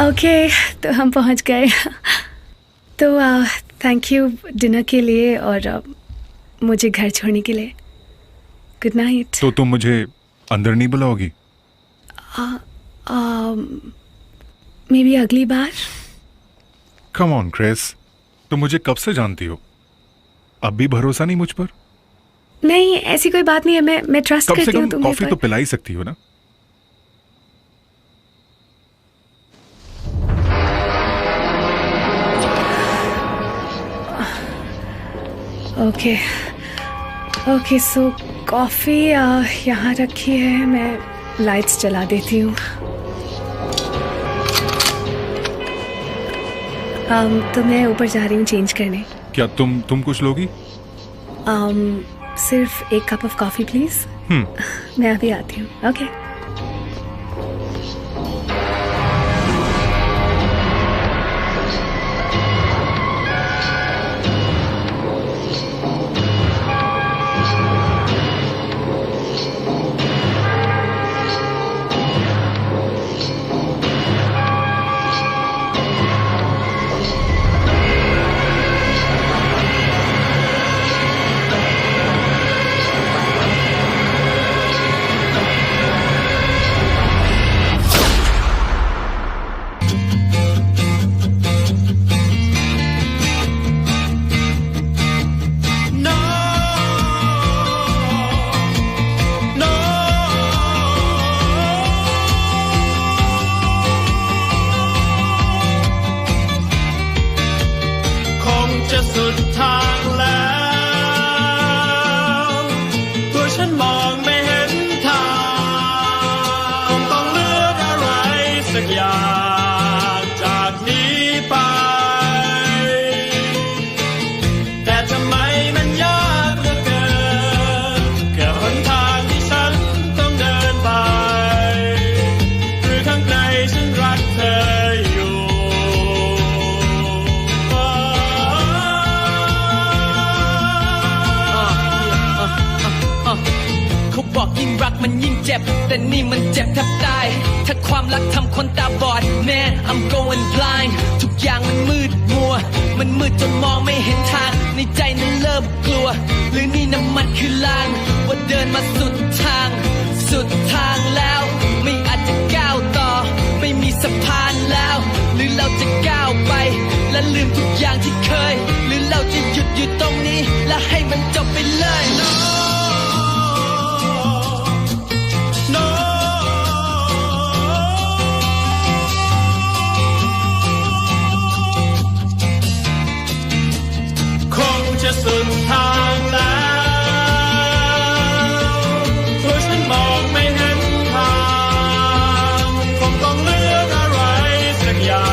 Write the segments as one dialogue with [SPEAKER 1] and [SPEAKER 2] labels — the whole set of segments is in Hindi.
[SPEAKER 1] ओके, तो हम पहुंच गए। तो थैंक यू डिनर के लिए और मुझे घर छोड़ने के लिए। Good night.
[SPEAKER 2] तो तुम मुझे अंदर नहीं बुलाओगी?
[SPEAKER 1] मे बी अगली बार।
[SPEAKER 2] कम ऑन क्रिस, तुम मुझे कब से जानती हो? अब भी भरोसा नहीं मुझ पर?
[SPEAKER 1] नहीं, ऐसी कोई बात नहीं है। मैं ट्रस्ट
[SPEAKER 2] कम से
[SPEAKER 1] करती हूँ
[SPEAKER 2] कम
[SPEAKER 1] तुम्हें।
[SPEAKER 2] कॉफी तो पिला ही सकती हो ना?
[SPEAKER 1] ओके ओके, सो कॉफ़ी यहाँ रखी है। मैं लाइट्स जला देती हूँ। तो मैं ऊपर जा रही हूँ चेंज करने।
[SPEAKER 2] क्या तुम कुछ लोगी?
[SPEAKER 1] सिर्फ एक कप ऑफ कॉफ़ी प्लीज़। मैं अभी आती हूँ। ओके।
[SPEAKER 3] มันยิ่งเจ็บแต่นี่มันเจ็บแทบตายถ้าความรักทำคนตาบอด Man I'm going blind ทุกอย่างมันมืดมัวมันมืดจนมองไม่เห็นทางในใจนั้นเริ่มกลัวหรือนี่น้ำมันคือลางว่าเดินมาสุดทางแล้วไม่อาจจะก้าวต่อไม่มีสะพานแล้วหรือเราจะก้าวไปและลืมทุกอย่างที่เคยหรือเราจะหยุดอยู่ตรงนี้และให้มันจบไปเลย
[SPEAKER 4] จะสุดทางแล้วตัวฉันมองไม่เห็นทางคงต้องเลือกอะไรสักอย่า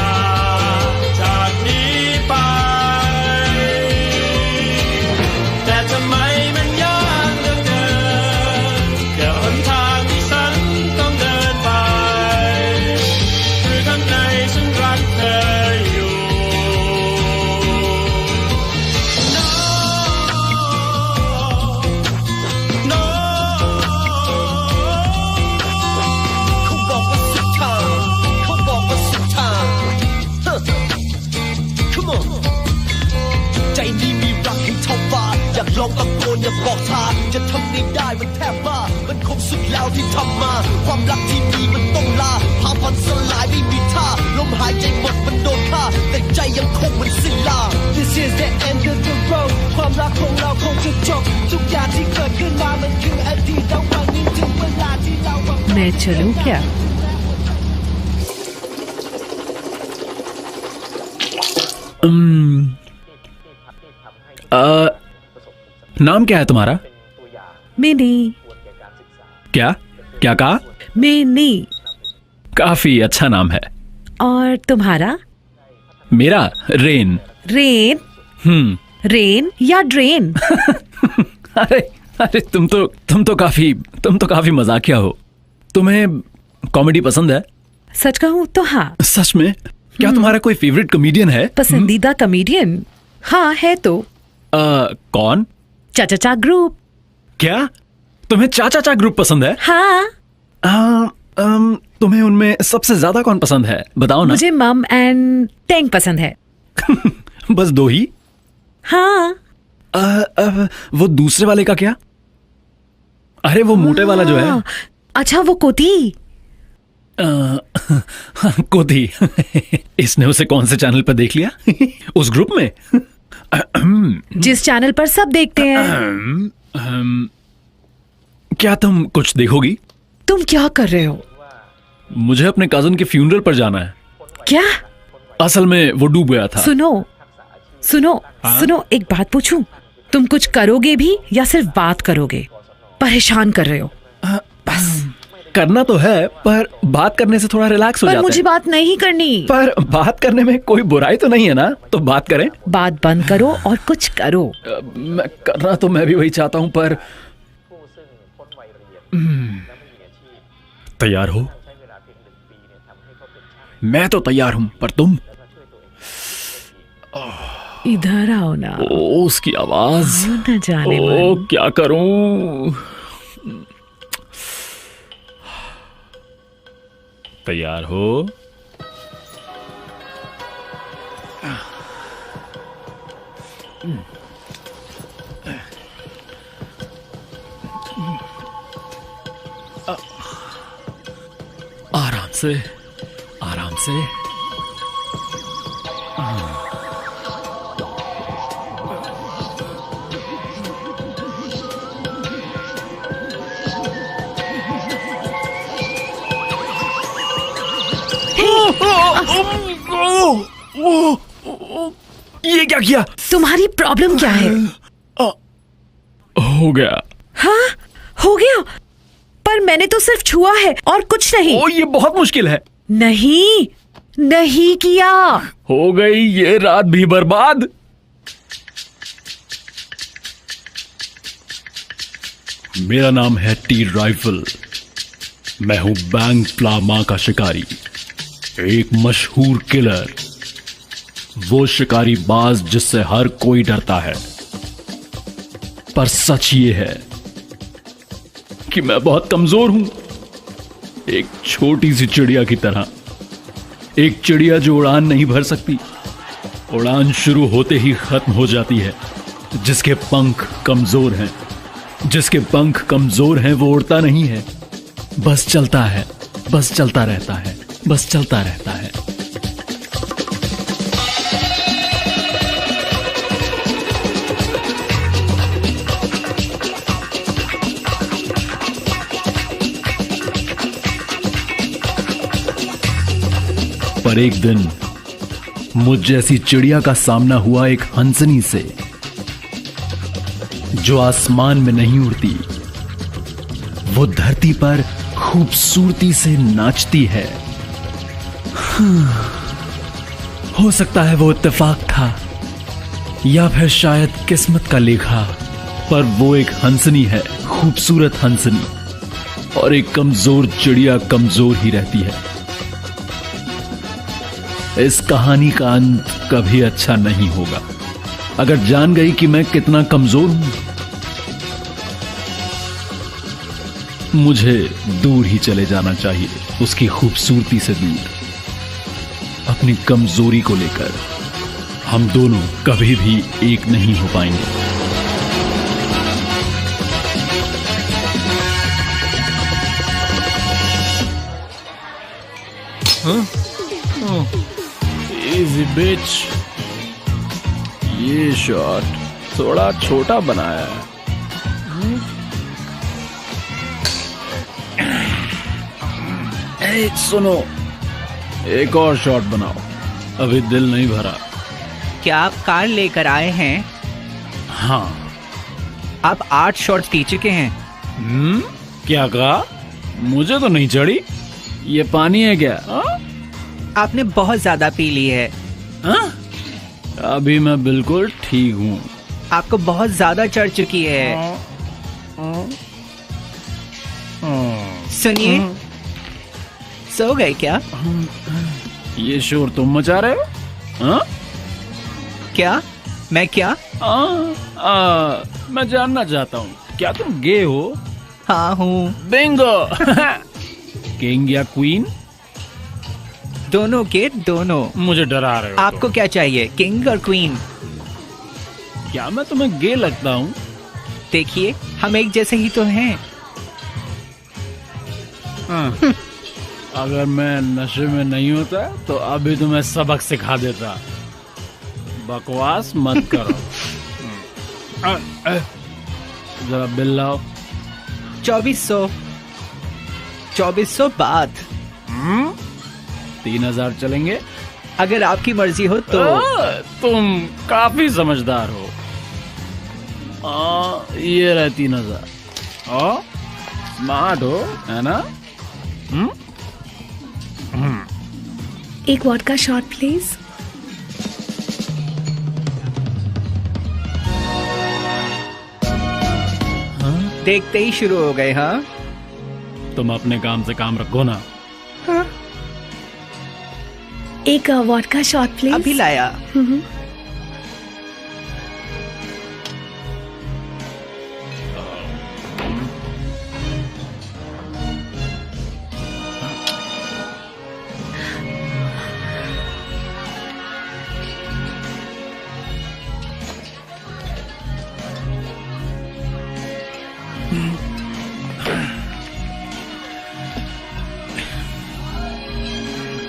[SPEAKER 4] งจากนี้ไปแต่ทำไมมันยากเหลือเกินแค่หนทางที่ฉันต้องเดินไปคือข้างในฉันรักเธออยู่ลองตะโกนอย่าบอกทางจะทำได้มันแทบบ้ามันคงสุดแล้วที่ทำมาความรักที่มีมันต้องลาพาพันสลายไม่มีท่าลมหายใจหมดมันโดนฆ่าแต่ใจยังคงมันสิ้นลา This is the end of the road ความรักของเราคงจะจบทุกอย่างที่เกิดขึ้นมามันคืออดีตแล้ววันนี้ถึงเวลาที่เรา
[SPEAKER 1] मैं चलूं क्या?
[SPEAKER 5] नाम क्या है तुम्हारा?
[SPEAKER 1] मिनी।
[SPEAKER 5] क्या क्या कहा?
[SPEAKER 1] मिनी।
[SPEAKER 5] काफी अच्छा नाम है।
[SPEAKER 1] और तुम्हारा?
[SPEAKER 5] मेरा रेन।
[SPEAKER 1] रेन? रेन या ड्रेन?
[SPEAKER 5] अरे अरे तुम तो काफी मजाकिया हो। तुम्हें कॉमेडी पसंद है?
[SPEAKER 1] सच कहूँ तो हाँ।
[SPEAKER 5] सच में? क्या तुम्हारा कोई फेवरेट कॉमेडियन है?
[SPEAKER 1] पसंदीदा कॉमेडियन? हाँ है तो।
[SPEAKER 5] कौन?
[SPEAKER 1] चाचा ग्रुप।
[SPEAKER 5] क्या तुम्हें चाचा ग्रुप पसंद है?
[SPEAKER 1] हाँ।
[SPEAKER 5] तुम्हें उनमें सबसे ज्यादा कौन पसंद है, बताओ ना।
[SPEAKER 1] मुझे मम एंड टेंग पसंद है।
[SPEAKER 5] बस दो ही?
[SPEAKER 1] हाँ।
[SPEAKER 5] वो दूसरे वाले का क्या? अरे वो मोटे वाला जो है।
[SPEAKER 1] अच्छा, वो कोती।
[SPEAKER 5] कोती। इसने उसे कौन से चैनल पर देख लिया? उस ग्रुप में?
[SPEAKER 1] जिस चैनल पर सब देखते हैं।
[SPEAKER 5] क्या तुम कुछ देखोगी?
[SPEAKER 1] तुम क्या कर रहे हो?
[SPEAKER 5] मुझे अपने कजन के फ्यूनरल पर जाना है।
[SPEAKER 1] क्या?
[SPEAKER 5] असल में वो डूब गया था।
[SPEAKER 1] सुनो सुनो सुनो, एक बात पूछूं? तुम कुछ करोगे भी या सिर्फ बात करोगे? परेशान कर रहे हो।
[SPEAKER 5] बस करना तो है, पर बात करने से थोड़ा रिलैक्स हो जाता है।
[SPEAKER 1] पर मुझे बात नहीं करनी।
[SPEAKER 5] पर बात करने में कोई बुराई तो नहीं है ना, तो बात करें।
[SPEAKER 1] बात बंद करो और कुछ करो।
[SPEAKER 5] मैं करना तो मैं भी वही चाहता हूं, पर तैयार हो? मैं तो तैयार हूं, पर तुम?
[SPEAKER 1] इधर आओ ना।
[SPEAKER 5] ओ, उसकी आवाज।
[SPEAKER 1] न जाने
[SPEAKER 5] ओ,
[SPEAKER 1] मन।
[SPEAKER 5] क्या करूं? तैयार हो? आराम से, आराम से। ये क्या किया?
[SPEAKER 1] तुम्हारी प्रॉब्लम क्या है?
[SPEAKER 5] हो गया।
[SPEAKER 1] हाँ, हो गया। पर मैंने तो सिर्फ छुआ है और कुछ नहीं।
[SPEAKER 5] ओ, ये बहुत मुश्किल है।
[SPEAKER 1] नहीं, नहीं किया।
[SPEAKER 5] हो गई ये रात भी बर्बाद। मेरा नाम है टी राइफल। मैं हूं बैंग प्लामा का शिकारी, एक मशहूर किलर। वो शिकारी बाज जिससे हर कोई डरता है। पर सच ये है कि मैं बहुत कमजोर हूं, एक छोटी सी चिड़िया की तरह। एक चिड़िया जो उड़ान नहीं भर सकती, उड़ान शुरू होते ही खत्म हो जाती है। जिसके पंख कमजोर हैं, जिसके पंख कमजोर हैं, वो उड़ता नहीं है, बस चलता है, बस चलता रहता है, बस चलता रहता है। पर एक दिन मुझ जैसी चिड़िया का सामना हुआ एक हंसनी से, जो आसमान में नहीं उड़ती, वो धरती पर खूबसूरती से नाचती है। हो सकता है वो इत्तेफाक था या फिर शायद किस्मत का लेखा, पर वो एक हंसनी है, खूबसूरत हंसनी। और एक कमजोर चिड़िया कमजोर ही रहती है। इस कहानी का अंत कभी अच्छा नहीं होगा अगर जान गई कि मैं कितना कमजोर हूं। मुझे दूर ही चले जाना चाहिए, उसकी खूबसूरती से दूर, अपनी कमजोरी को लेकर। हम दोनों कभी भी एक नहीं हो पाएंगे। Easy bitch। ये शॉट थोड़ा छोटा बनाया है। सुनो, एक और शॉट बनाओ, अभी दिल नहीं भरा।
[SPEAKER 6] क्या आप कार लेकर आए हैं?
[SPEAKER 5] हाँ।
[SPEAKER 6] आप 8 शॉट्स पी चुके हैं।
[SPEAKER 5] क्या कहा? मुझे तो नहीं चढ़ी। ये पानी है क्या?
[SPEAKER 6] आपने बहुत ज्यादा पी ली है।
[SPEAKER 5] अभी मैं बिल्कुल ठीक हूँ।
[SPEAKER 6] आपको बहुत ज्यादा चढ़ चुकी है। सुनिए, सो गए क्या?
[SPEAKER 5] ये शोर तुम मचा रहे हो? हाँ?
[SPEAKER 6] क्या? मैं क्या?
[SPEAKER 5] मैं जानना चाहता हूँ, क्या तुम गे हो?
[SPEAKER 6] हाँ हूँ।
[SPEAKER 5] बिंगो। किंग या क्वीन?
[SPEAKER 6] दोनों के दोनों।
[SPEAKER 5] मुझे डरा रहे हो
[SPEAKER 6] आपको क्या चाहिए, किंग और क्वीन?
[SPEAKER 5] क्या मैं तुम्हें गे लगता हूँ?
[SPEAKER 6] देखिए, हम एक जैसे ही तो हैं।
[SPEAKER 5] हाँ। अगर मैं नशे में नहीं होता तो अभी तुम्हें सबक सिखा देता। बकवास मत करो। जरा बिल लाओ।
[SPEAKER 6] 2400 बात।
[SPEAKER 5] 3000 चलेंगे?
[SPEAKER 6] अगर आपकी मर्जी हो तो।
[SPEAKER 5] तुम काफी समझदार हो। ये रहे 3000। स्मार्ट हो, है ना?
[SPEAKER 1] एक वोडका शॉट प्लीज।
[SPEAKER 6] देखते ही शुरू हो गए। हाँ,
[SPEAKER 5] तुम अपने काम से काम रखो ना।
[SPEAKER 1] एक वोडका शॉट प्लीज।
[SPEAKER 6] अभी लाया।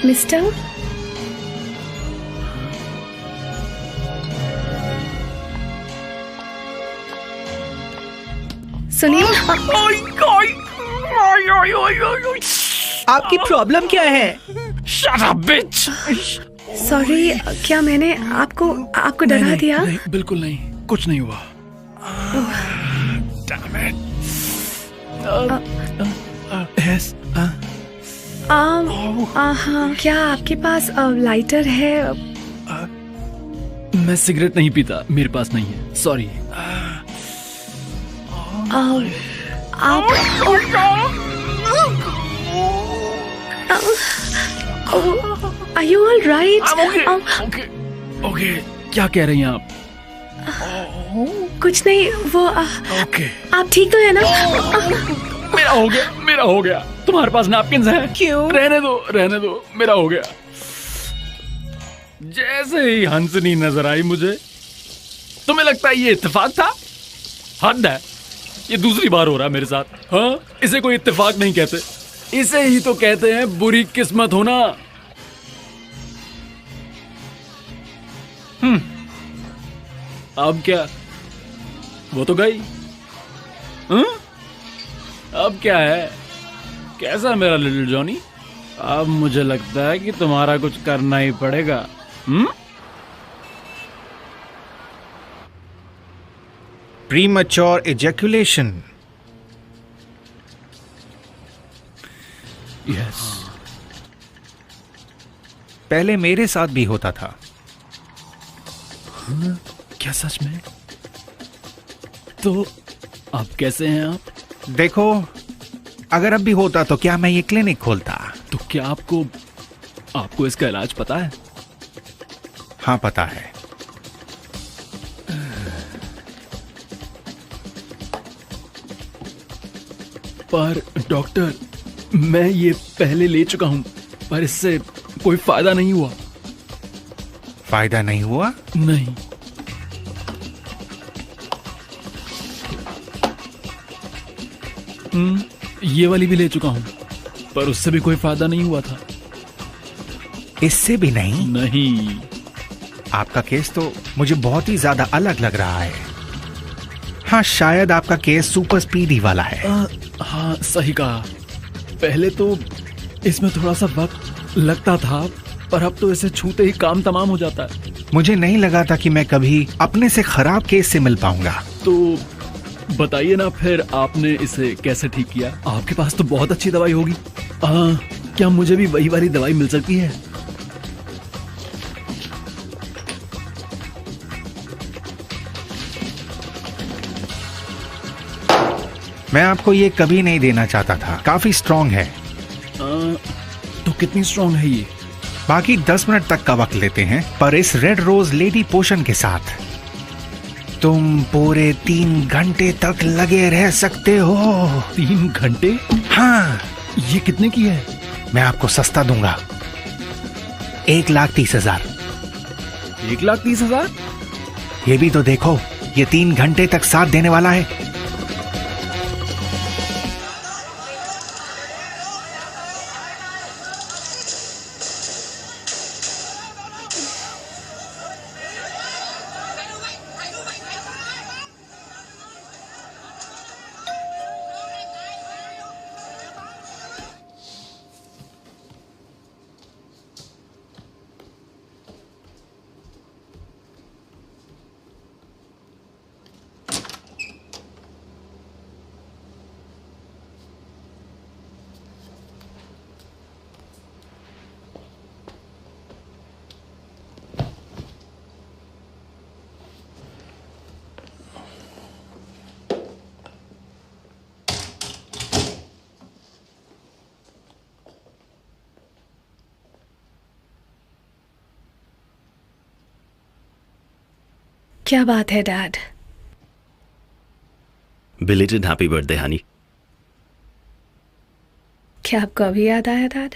[SPEAKER 1] मिस्टर, सुनिए।
[SPEAKER 6] आपकी प्रॉब्लम क्या है?
[SPEAKER 5] Shut up, bitch!
[SPEAKER 1] सॉरी, क्या मैंने आपको डरा दिया?
[SPEAKER 5] नहीं, बिल्कुल नहीं, कुछ नहीं हुआ। Damn it! Yes.
[SPEAKER 1] हाँ, क्या आपके पास लाइटर है?
[SPEAKER 5] मैं सिगरेट नहीं पीता, मेरे पास नहीं है। सॉरी।
[SPEAKER 1] आप Are you all right?
[SPEAKER 5] Okay, क्या कह रही हैं आप?
[SPEAKER 1] कुछ नहीं, वो
[SPEAKER 5] ओके।
[SPEAKER 1] आप ठीक तो है ना?
[SPEAKER 5] मेरा हो गया। तुम्हारे पास नैपकिन्स हैं?
[SPEAKER 6] क्यों?
[SPEAKER 5] रहने दो, मेरा हो गया। जैसे ही हंसनी नजर आई मुझे, तुम्हें लगता है ये इत्तेफाक था? हद है, ये दूसरी बार हो रहा है मेरे साथ। हाँ, इसे कोई इत्तेफाक नहीं कहते, इसे ही तो कहते हैं बुरी किस्मत होना। अब क्या, वो तो गई। अब क्या है? कैसा मेरा लिटिल जॉनी? अब मुझे लगता है कि तुम्हारा कुछ करना ही पड़ेगा।
[SPEAKER 7] Premature ejaculation.
[SPEAKER 5] यस।
[SPEAKER 7] पहले मेरे साथ भी होता था।
[SPEAKER 5] क्या सच में? तो अब कैसे हैं आप?
[SPEAKER 7] देखो, अगर अब भी होता तो क्या मैं ये क्लिनिक खोलता?
[SPEAKER 5] तो क्या आपको इसका इलाज पता है?
[SPEAKER 7] हाँ, पता है।
[SPEAKER 5] पर डॉक्टर, मैं ये पहले ले चुका हूं, पर इससे कोई फायदा नहीं हुआ।
[SPEAKER 7] फायदा नहीं हुआ?
[SPEAKER 5] नहीं। ये वाली भी ले चुका हूं, पर उससे भी कोई फायदा नहीं हुआ था।
[SPEAKER 7] इससे भी नहीं?
[SPEAKER 5] नहीं।
[SPEAKER 7] आपका केस तो मुझे बहुत ही ज्यादा अलग लग रहा है। हाँ, शायद आपका केस सुपर स्पीडी वाला है।
[SPEAKER 5] हाँ, सही कहा। पहले तो इसमें थोड़ा सा वक्त लगता था, पर अब तो इसे छूते ही काम तमाम हो जाता है।
[SPEAKER 7] मुझे नहीं लगा था कि मैं कभी अपने से खराब केस से मिल पाऊंगा।
[SPEAKER 5] तो बताइए ना, फिर आपने इसे कैसे ठीक किया? आपके पास तो बहुत अच्छी दवाई होगी। क्या मुझे भी वही वाली दवाई मिल सकती है?
[SPEAKER 7] मैं आपको ये कभी नहीं देना चाहता था, काफी स्ट्रॉन्ग है।
[SPEAKER 5] तो कितनी स्ट्रॉन्ग है ये?
[SPEAKER 7] बाकी 10 मिनट तक का वक्त लेते हैं, पर इस रेड रोज लेडी पोशन के साथ तुम पूरे 3 घंटे तक लगे रह सकते हो।
[SPEAKER 5] 3 घंटे?
[SPEAKER 7] हाँ,
[SPEAKER 5] ये कितने की है?
[SPEAKER 7] मैं आपको सस्ता दूंगा, 1,30,000।
[SPEAKER 5] 1,30,000?
[SPEAKER 7] ये भी तो देखो, ये 3 घंटे तक साथ देने वाला है।
[SPEAKER 1] क्या बात है dad?
[SPEAKER 8] Belated happy birthday Honey.
[SPEAKER 1] क्या आपको अभी याद आया डैड?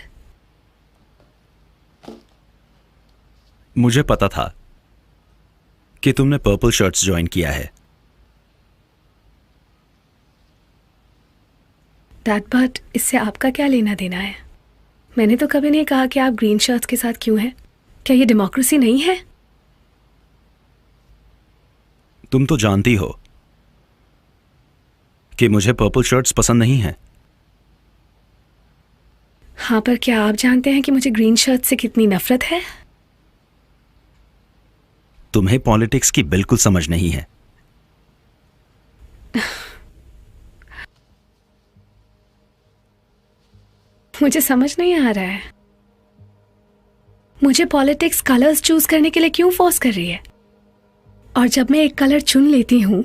[SPEAKER 8] मुझे पता था कि तुमने पर्पल शर्ट्स ज्वाइन किया है।
[SPEAKER 1] डैड बट इससे आपका क्या लेना देना है? मैंने तो कभी नहीं कहा कि आप ग्रीन शर्ट्स के साथ क्यों हैं। क्या ये डेमोक्रेसी नहीं है?
[SPEAKER 8] तुम तो जानती हो कि मुझे पर्पल शर्ट्स पसंद नहीं है।
[SPEAKER 1] हाँ, पर क्या आप जानते हैं कि मुझे ग्रीन शर्ट से कितनी नफरत है?
[SPEAKER 8] तुम्हें पॉलिटिक्स की बिल्कुल समझ नहीं है।
[SPEAKER 1] मुझे समझ नहीं आ रहा है, मुझे पॉलिटिक्स कलर्स चूज करने के लिए क्यों फोर्स कर रही है? और जब मैं एक कलर चुन लेती हूं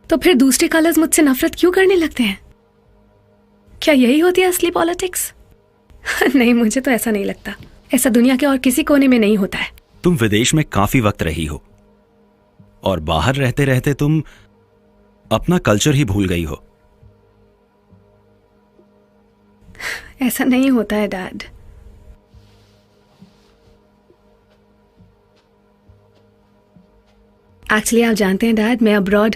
[SPEAKER 1] तो फिर दूसरे कलर्स मुझसे नफरत क्यों करने लगते हैं? क्या यही होती है असली पॉलिटिक्स? नहीं, मुझे तो ऐसा नहीं लगता। ऐसा दुनिया के और किसी कोने में नहीं होता है।
[SPEAKER 8] तुम विदेश में काफी वक्त रही हो और बाहर रहते रहते तुम अपना कल्चर ही भूल गई हो।
[SPEAKER 1] ऐसा नहीं होता है डैड। एक्चुअली आप जानते हैं डैड, मैं अब्रॉड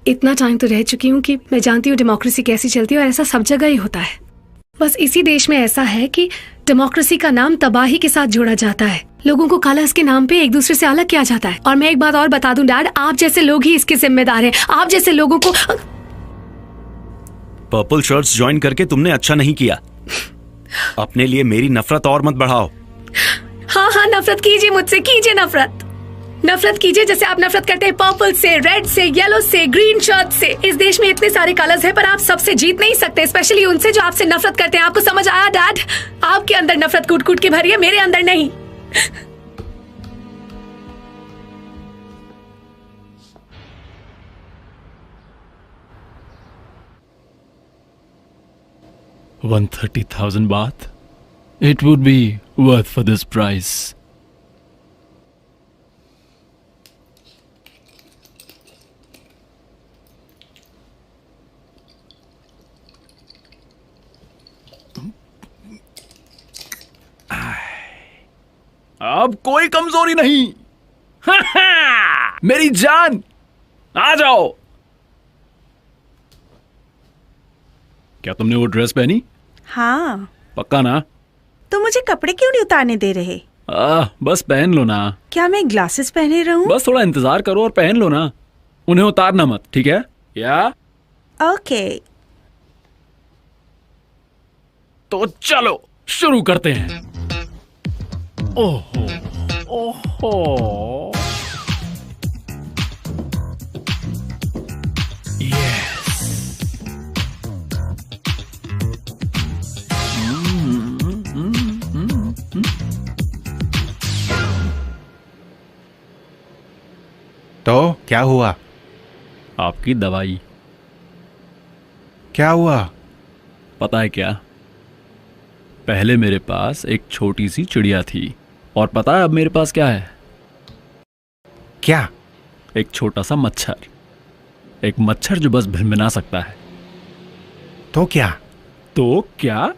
[SPEAKER 1] इतना टाइम तो रह चुकी हूँ कि मैं जानती हूँ डेमोक्रेसी कैसी चलती है, और ऐसा सब जगह ही होता है। बस इसी देश में ऐसा है कि डेमोक्रेसी का नाम तबाही के साथ जोड़ा जाता है। लोगों को कलर्स के नाम पे एक दूसरे से अलग किया जाता है। और मैं एक बात और बता दूं डैड, आप जैसे लोग ही इसके जिम्मेदार हैं। आप जैसे लोगों को
[SPEAKER 8] पर्पल शर्ट्स ज्वाइन करके तुमने अच्छा नहीं किया। अपने लिए मेरी नफरत और मत बढ़ाओ।
[SPEAKER 1] हाँ हाँ, नफरत कीजिए मुझसे, कीजिए नफरत कीजिए, जैसे आप नफरत करते हैं पर्पल से, रेड से, येलो से, ग्रीन शर्ट से। इस देश में इतने सारे कलर्स हैं, पर आप सबसे जीत नहीं सकते, स्पेशली उनसे जो आपसे नफरत करते हैं। आपको समझ आया डैड? आपके अंदर नफरत कूट कूट के भरी है, मेरे अंदर नहीं।
[SPEAKER 5] $130,000 baht? It would be worth for this price. अब कोई कमजोरी नहीं। मेरी जान, आ जाओ। क्या तुमने वो ड्रेस पहनी?
[SPEAKER 9] हाँ।
[SPEAKER 5] पक्का ना?
[SPEAKER 9] तो मुझे कपड़े क्यों नहीं उतारने दे रहे?
[SPEAKER 5] बस पहन लो ना।
[SPEAKER 9] क्या मैं ग्लासेस पहने रहूं?
[SPEAKER 5] बस थोड़ा इंतजार करो और पहन लो ना। उन्हें उतारना मत, ठीक है? या
[SPEAKER 9] ओके।
[SPEAKER 5] तो चलो शुरू करते हैं। ओहो ओहो, यस।
[SPEAKER 7] तो क्या हुआ?
[SPEAKER 5] आपकी दवाई।
[SPEAKER 7] क्या हुआ?
[SPEAKER 5] पता है क्या, पहले मेरे पास एक छोटी सी चिड़िया थी, और पता है अब मेरे पास क्या है?
[SPEAKER 7] क्या?
[SPEAKER 5] एक छोटा सा मच्छर। एक मच्छर जो बस भिनभिना सकता है।
[SPEAKER 7] तो क्या?
[SPEAKER 5] तो क्या?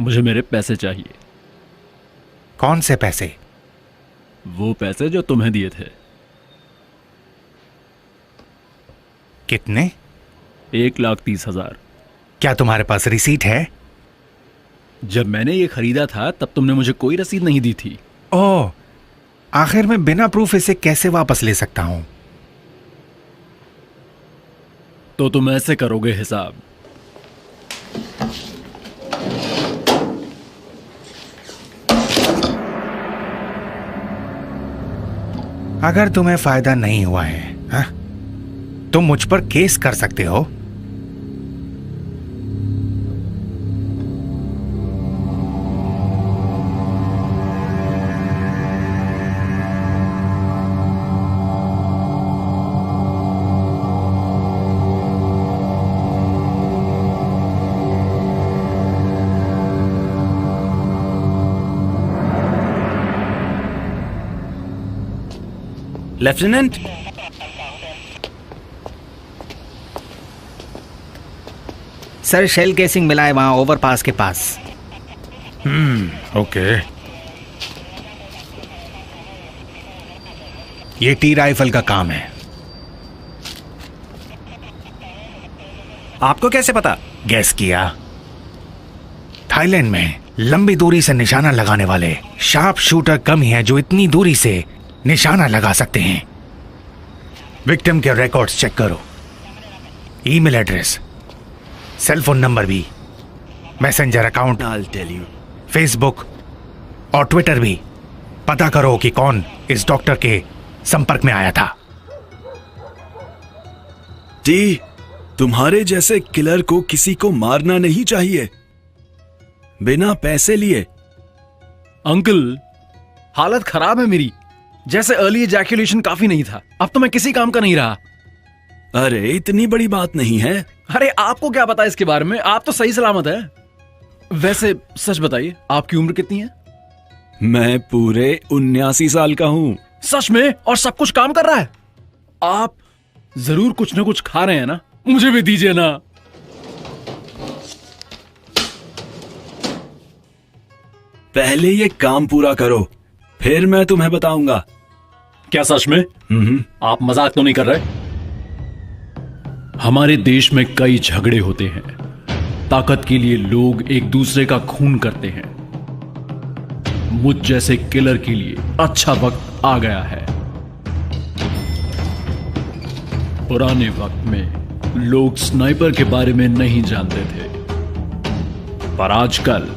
[SPEAKER 5] मुझे मेरे पैसे चाहिए।
[SPEAKER 7] कौन से पैसे?
[SPEAKER 5] वो पैसे जो तुम्हें दिए थे।
[SPEAKER 7] कितने?
[SPEAKER 5] 1,30,000।
[SPEAKER 7] क्या तुम्हारे पास रिसीट है?
[SPEAKER 5] जब मैंने ये खरीदा था तब तुमने मुझे कोई रसीद नहीं दी थी।
[SPEAKER 7] ओह, आखिर मैं बिना प्रूफ इसे कैसे वापस ले सकता हूं?
[SPEAKER 5] तो तुम ऐसे करोगे हिसाब।
[SPEAKER 7] अगर तुम्हें फायदा नहीं हुआ है, हा? तुम मुझ पर केस कर सकते हो।
[SPEAKER 8] लेफ्टिनेंट,
[SPEAKER 7] सर, शेल केसिंग मिला है वहां ओवरपास के पास।
[SPEAKER 2] ओके।
[SPEAKER 7] ये टी राइफल का काम है।
[SPEAKER 8] आपको कैसे पता?
[SPEAKER 7] गैस किया। थाईलैंड में लंबी दूरी से निशाना लगाने वाले शार्प शूटर कम ही हैं जो इतनी दूरी से निशाना लगा सकते हैं। विक्टिम के रिकॉर्ड्स चेक करो, email address, cell phone number भी, messenger account,
[SPEAKER 8] I'll tell you.
[SPEAKER 7] Facebook और ट्विटर भी। पता करो कि कौन इस डॉक्टर के संपर्क में आया था।
[SPEAKER 10] टी, तुम्हारे जैसे किलर को किसी को मारना नहीं चाहिए बिना पैसे लिए।
[SPEAKER 5] अंकल, हालत खराब है मेरी। जैसे अर्ली इजैक्यूलेशन काफी नहीं था, अब तो मैं किसी काम का नहीं रहा।
[SPEAKER 10] अरे इतनी बड़ी बात नहीं है।
[SPEAKER 5] अरे आपको क्या पता इसके बारे में? आप तो सही सलामत है। वैसे सच बताइए, आपकी उम्र कितनी है?
[SPEAKER 10] मैं पूरे 79 साल का हूं।
[SPEAKER 5] सच में? और सब कुछ काम कर रहा है? आप जरूर कुछ ना कुछ खा रहे हैं ना? मुझे भी दीजिए ना।
[SPEAKER 10] पहले ये काम पूरा करो, फिर मैं तुम्हें बताऊंगा।
[SPEAKER 5] क्या सच में? आप मजाक तो नहीं कर रहे? हमारे देश में कई झगड़े होते हैं। ताकत के लिए लोग एक दूसरे का खून करते हैं। मुझ जैसे किलर के लिए अच्छा वक्त आ गया है। पुराने वक्त में लोग स्नाइपर के बारे में नहीं जानते थे, पर आजकल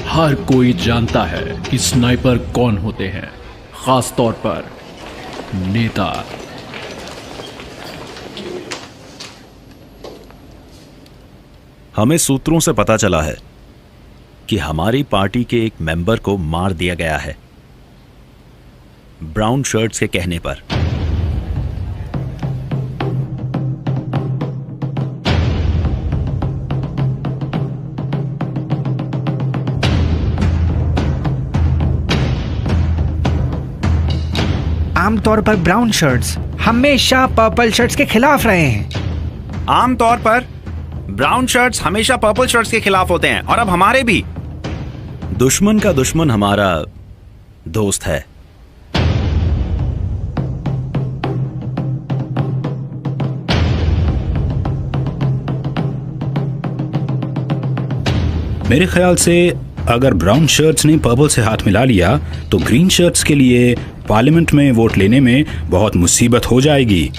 [SPEAKER 5] हर कोई जानता है कि स्नाइपर कौन होते हैं, खास तौर पर नेता।
[SPEAKER 8] हमें सूत्रों से पता चला है कि हमारी पार्टी के एक मेंबर को मार दिया गया है, ब्राउन शर्ट्स के कहने पर।
[SPEAKER 7] आमतौर पर ब्राउन शर्ट्स हमेशा पर्पल शर्ट्स के खिलाफ रहे हैं।
[SPEAKER 8] आमतौर पर ब्राउन शर्ट्स हमेशा पर्पल शर्ट्स के खिलाफ होते हैं, और अब हमारे भी। दुश्मन का दुश्मन हमारा दोस्त है।
[SPEAKER 11] मेरे ख्याल से अगर ब्राउन शर्ट्स ने पर्पल से हाथ मिला लिया तो ग्रीन शर्ट्स के लिए पार्लियामेंट में वोट लेने में बहुत मुसीबत हो जाएगी।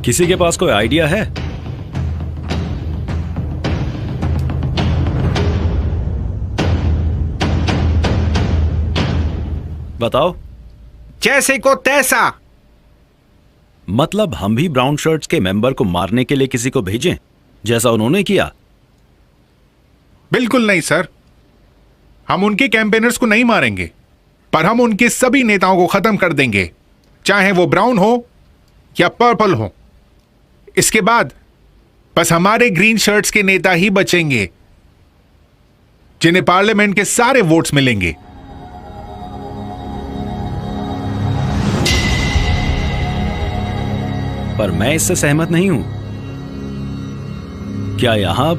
[SPEAKER 8] किसी के पास कोई आइडिया है? बताओ।
[SPEAKER 7] जैसे को तैसा।
[SPEAKER 8] मतलब हम भी ब्राउन शर्ट्स के मेंबर को मारने के लिए किसी को भेजें, जैसा उन्होंने किया?
[SPEAKER 2] बिल्कुल नहीं सर, हम उनके कैंपेनर्स को नहीं मारेंगे, पर हम उनके सभी नेताओं को खत्म कर देंगे, चाहे वो ब्राउन हो या पर्पल हो। इसके बाद बस हमारे ग्रीन शर्ट्स के नेता ही बचेंगे, जिन्हें पार्लियामेंट के सारे वोट्स मिलेंगे।
[SPEAKER 8] पर मैं इससे सहमत नहीं हूं। क्या यहां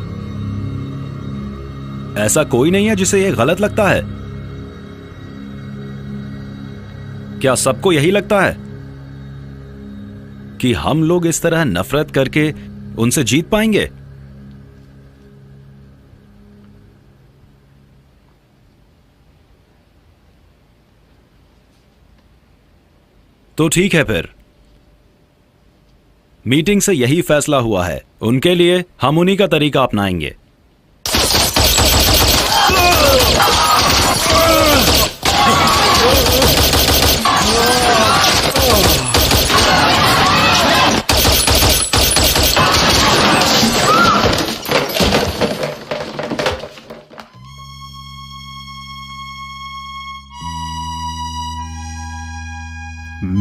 [SPEAKER 8] ऐसा कोई नहीं है जिसे यह गलत लगता है? क्या सबको यही लगता है कि हम लोग इस तरह नफरत करके उनसे जीत पाएंगे? तो ठीक है, फिर मीटिंग से यही फैसला हुआ है। उनके लिए हम उन्हीं का तरीका अपनाएंगे।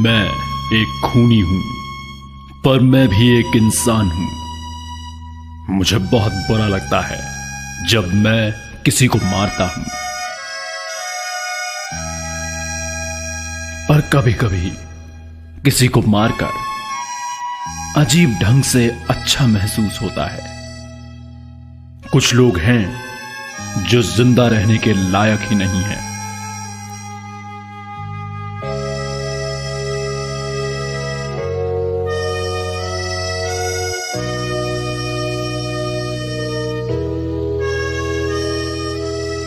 [SPEAKER 5] मैं एक खूनी हूं, पर मैं भी एक इंसान हूं। मुझे बहुत बुरा लगता है जब मैं किसी को मारता हूं, पर कभी कभी किसी को मारकर अजीब ढंग से अच्छा महसूस होता है। कुछ लोग हैं जो जिंदा रहने के लायक ही नहीं है।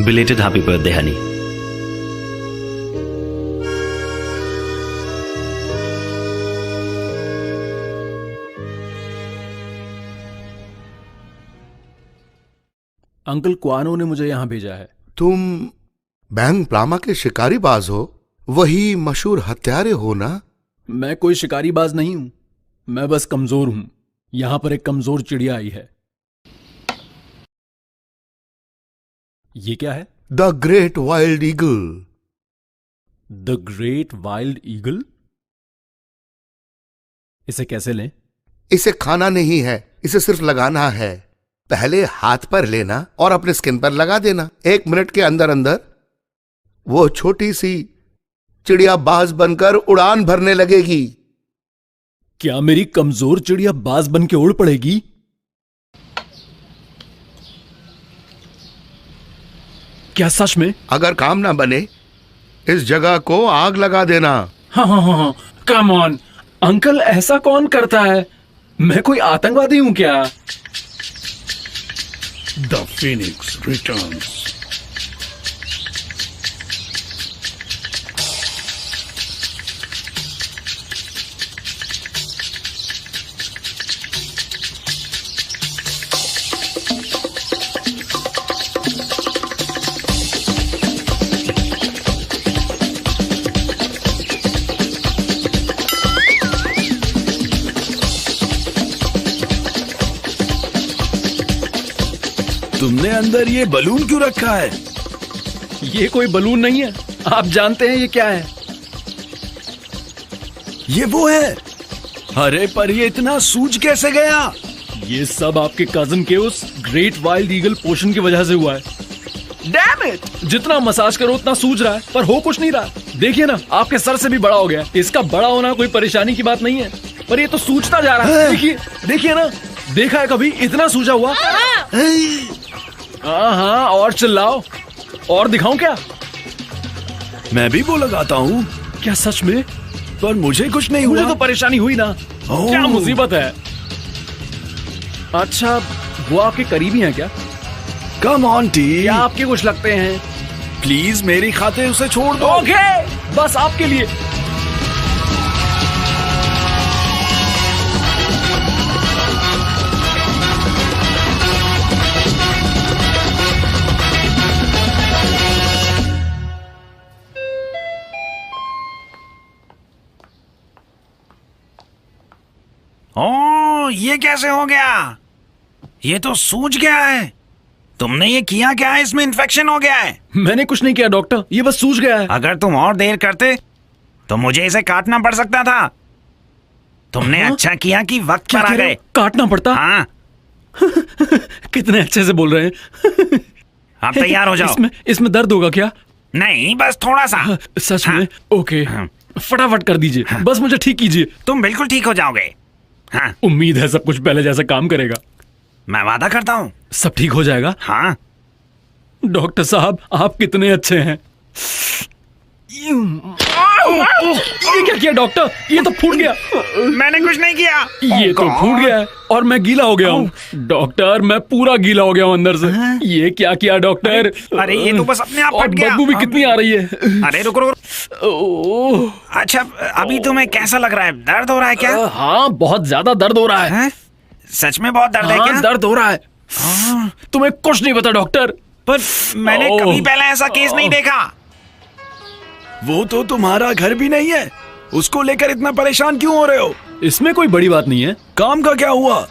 [SPEAKER 8] Belated happy birthday, honey.
[SPEAKER 5] Uncle क्वानो ने मुझे यहां भेजा है।
[SPEAKER 12] तुम बैंग प्लामा के शिकारी बाज हो? वही मशहूर हत्यारे हो ना?
[SPEAKER 5] मैं कोई शिकारी बाज नहीं हूं, मैं बस कमजोर हूं। यहां पर एक कमजोर चिड़िया आई है। ये क्या है?
[SPEAKER 12] The great wild eagle.
[SPEAKER 5] The great wild eagle? इसे कैसे लें?
[SPEAKER 12] इसे खाना नहीं है, इसे सिर्फ लगाना है। पहले हाथ पर लेना और अपने स्किन पर लगा देना। 1 मिनट के अंदर अंदर वो छोटी सी चिड़िया बाज बनकर उड़ान भरने लगेगी।
[SPEAKER 5] क्या मेरी कमजोर चिड़िया बाज बन के उड़ पड़ेगी? क्या सच में?
[SPEAKER 12] अगर काम ना बने इस जगह को आग लगा देना।
[SPEAKER 5] हाँ, कम ऑन अंकल, ऐसा कौन करता है? मैं कोई आतंकवादी हूं क्या?
[SPEAKER 13] The Phoenix returns.
[SPEAKER 10] तुमने अंदर ये बलून क्यों रखा है?
[SPEAKER 5] ये कोई बलून नहीं है। आप जानते हैं ये क्या है?
[SPEAKER 10] ये वो है। अरे पर ये इतना सूज कैसे गया?
[SPEAKER 5] ये सब आपके कजन के उस ग्रेट वाइल्ड ईगल पोशन की वजह से हुआ है। Damn it! जितना मसाज करो उतना सूज रहा है, पर हो कुछ नहीं रहा। देखिए ना, आपके सर से भी बड़ा हो गया। इसका बड़ा होना कोई परेशानी की बात नहीं है, पर ये तो सूजता जा रहा है। देखिए ना, देखा है कभी इतना सूजा हुआ? हाँ, और चिल्लाओ। और दिखाऊं क्या?
[SPEAKER 10] मैं भी वो लगाता हूँ।
[SPEAKER 5] क्या सच में?
[SPEAKER 10] पर मुझे कुछ नहीं हुआ।
[SPEAKER 5] मुझे तो परेशानी हुई ना। क्या मुसीबत है? अच्छा, वो आपके करीबी हैं क्या?
[SPEAKER 10] Come on T.
[SPEAKER 5] क्या आपके कुछ लगते हैं?
[SPEAKER 10] प्लीज मेरी खातिर उसे छोड़ दो।
[SPEAKER 5] ओके, बस आपके लिए।
[SPEAKER 14] ओह, ये कैसे हो गया? ये तो सूज गया है। तुमने ये किया क्या है? इसमें इन्फेक्शन हो गया है।
[SPEAKER 5] मैंने कुछ नहीं किया डॉक्टर, ये बस सूज गया है।
[SPEAKER 14] अगर तुम और देर करते तो मुझे इसे काटना पड़ सकता था। तुमने अच्छा किया कि वक्त पर आ गए।
[SPEAKER 5] काटना पड़ता?
[SPEAKER 14] हाँ।
[SPEAKER 5] कितने अच्छे से बोल रहे हैं।
[SPEAKER 14] आप तैयार हो जाओ।
[SPEAKER 5] इसमें दर्द होगा क्या?
[SPEAKER 14] नहीं, बस थोड़ा सा।
[SPEAKER 5] सच में? ओके, फटाफट कर दीजिए। बस मुझे ठीक कीजिए।
[SPEAKER 14] तुम बिल्कुल ठीक हो जाओगे। हाँ।
[SPEAKER 5] उम्मीद है सब कुछ पहले जैसा काम करेगा।
[SPEAKER 14] मैं वादा करता हूँ
[SPEAKER 5] सब ठीक हो जाएगा।
[SPEAKER 14] हाँ
[SPEAKER 5] डॉक्टर साहब आप कितने अच्छे हैं। ये क्या किया डॉक्टर? ये तो फूट गया।
[SPEAKER 14] मैंने कुछ नहीं किया।
[SPEAKER 5] ये तो फूट गया है और मैं गीला हो गया हूँ। डॉक्टर मैं पूरा गीला हो गया हूँ अंदर से। ये क्या किया डॉक्टर?
[SPEAKER 14] अरे ये तो बस अपने आप
[SPEAKER 5] और
[SPEAKER 14] फट गया।
[SPEAKER 5] बदबू भी कितनी आ रही है।
[SPEAKER 14] अरे रुको रुको। अच्छा अभी तुम्हें कैसा लग रहा है? दर्द हो रहा है क्या?
[SPEAKER 5] हाँ बहुत ज्यादा दर्द हो रहा है।
[SPEAKER 14] सच में बहुत दर्द है क्या?
[SPEAKER 5] दर्द हो रहा है। तुम्हें कुछ नहीं पता डॉक्टर।
[SPEAKER 14] पर मैंने कभी पहले ऐसा केस नहीं देखा।
[SPEAKER 10] वो तो तुम्हारा घर भी नहीं है, उसको लेकर इतना परेशान क्यों हो रहे हो?
[SPEAKER 5] इसमें कोई बड़ी बात नहीं है।
[SPEAKER 10] काम का क्या हुआ?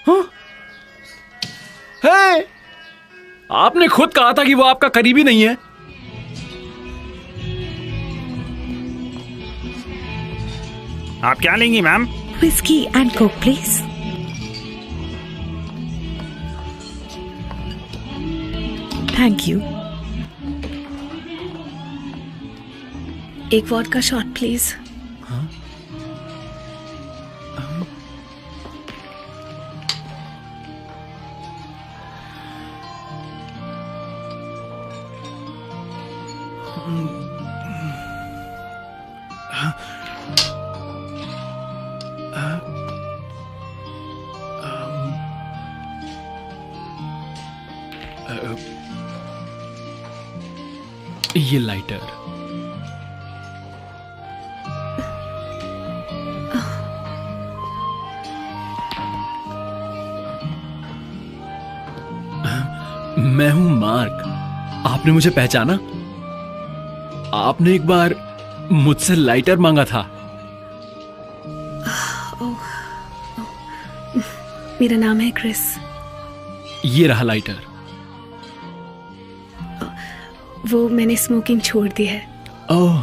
[SPEAKER 5] हाँ? हे! आपने खुद कहा था कि वो आपका करीबी नहीं है।
[SPEAKER 14] आप क्या लेंगी ma'am?
[SPEAKER 9] Whiskey and Coke, please. Thank you.
[SPEAKER 1] एक वॉडका शॉट प्लीज।
[SPEAKER 5] ये लाइटर। मैं हूं मार्क। आपने मुझे पहचाना? आपने एक बार मुझसे लाइटर मांगा था।
[SPEAKER 1] मेरा नाम है क्रिस।
[SPEAKER 5] ये रहा लाइटर।
[SPEAKER 1] वो मैंने स्मोकिंग छोड़ दी है।
[SPEAKER 5] ओह,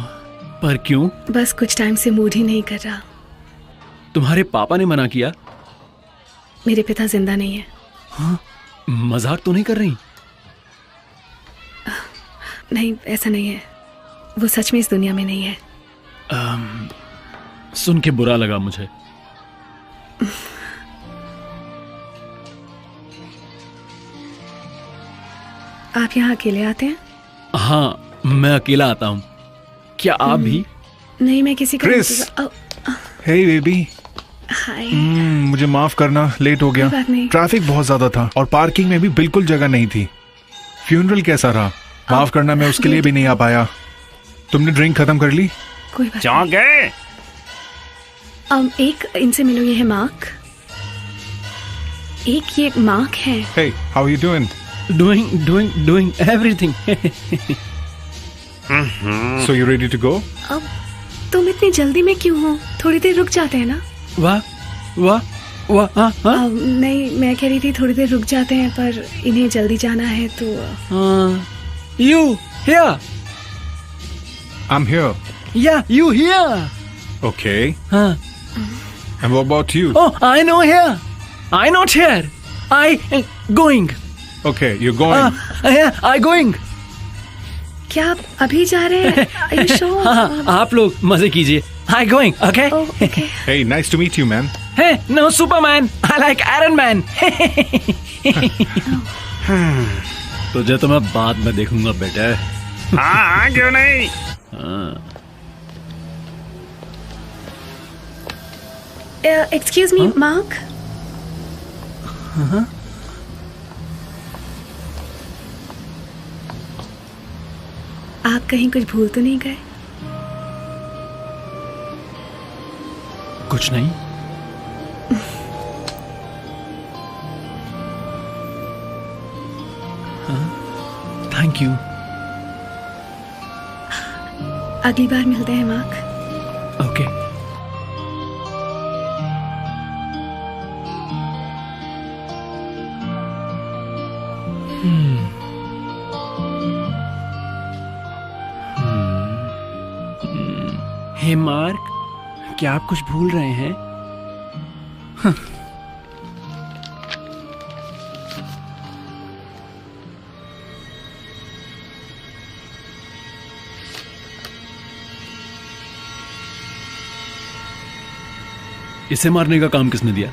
[SPEAKER 5] पर क्यों?
[SPEAKER 1] बस कुछ टाइम से मूड ही नहीं कर रहा।
[SPEAKER 5] तुम्हारे पापा ने मना किया?
[SPEAKER 1] मेरे पिता जिंदा नहीं है।
[SPEAKER 5] हाँ? मजाक तो नहीं कर रही?
[SPEAKER 1] नहीं, ऐसा नहीं है। वो सच में इस दुनिया में नहीं है।
[SPEAKER 5] सुन के बुरा लगा मुझे।
[SPEAKER 1] आप यहाँ अकेले आते हैं?
[SPEAKER 5] हाँ, मैं अकेला आता हूँ। क्या आप भी?
[SPEAKER 1] नहीं, मैं किसी का
[SPEAKER 2] क्रिस, हे बेबी।
[SPEAKER 1] हाय।
[SPEAKER 2] मुझे माफ करना, लेट हो गया।
[SPEAKER 1] कोई बात नहीं।
[SPEAKER 2] ट्रैफिक बहुत ज्यादा था और पार्किंग में भी बिल्कुल जगह नहीं थी। फ्यूनरल कैसा रहा? माफ करना, मैं उसके लिए भी नहीं आ पाया। तुमने ड्रिंक खत्म कर ली?
[SPEAKER 1] कोई बात
[SPEAKER 14] चौंक गए?
[SPEAKER 1] एक इनसे मिलो, ये है मार्क। एक ये मार्क है।
[SPEAKER 2] Hey, how are you doing?
[SPEAKER 5] Doing everything.
[SPEAKER 2] So you ready to go?
[SPEAKER 1] अब तुम इतनी जल्दी में क्यों हो? थोड़ी देर रुक जाते हैं ना?
[SPEAKER 5] वाह, हाँ?
[SPEAKER 1] नहीं, मैं कह रही थी थोड़ी देर रुक जाते हैं, पर इन्हें जल्दी जाना है तो।
[SPEAKER 5] You here?
[SPEAKER 2] I'm here.
[SPEAKER 5] Yeah, you here?
[SPEAKER 2] Okay.
[SPEAKER 5] हाँ.
[SPEAKER 2] And what about you?
[SPEAKER 5] Oh, I know here. I not here. I going.
[SPEAKER 2] Okay, you're going.
[SPEAKER 5] Yeah, I going.
[SPEAKER 1] क्या आप अभी जा रहे हैं? Are you sure?
[SPEAKER 5] हाँ, आप लोग मजे कीजिए. I going, okay?
[SPEAKER 1] Oh, okay.
[SPEAKER 2] Hey, nice to meet you, man.
[SPEAKER 5] Hey, no Superman. I like Iron Man. तुझे तो मैं बाद में देखूंगा बेटा।
[SPEAKER 14] हाँ, क्यों नहीं?
[SPEAKER 1] Excuse me, Mark.
[SPEAKER 5] हाँ?
[SPEAKER 1] आप कहीं कुछ भूल तो नहीं गए?
[SPEAKER 5] कुछ नहीं। Thank you.
[SPEAKER 1] अगली बार मिलते हैं मार्क।
[SPEAKER 5] ओके। हे मार्क, क्या आप कुछ भूल रहे हैं? इसे मारने का काम किसने दिया?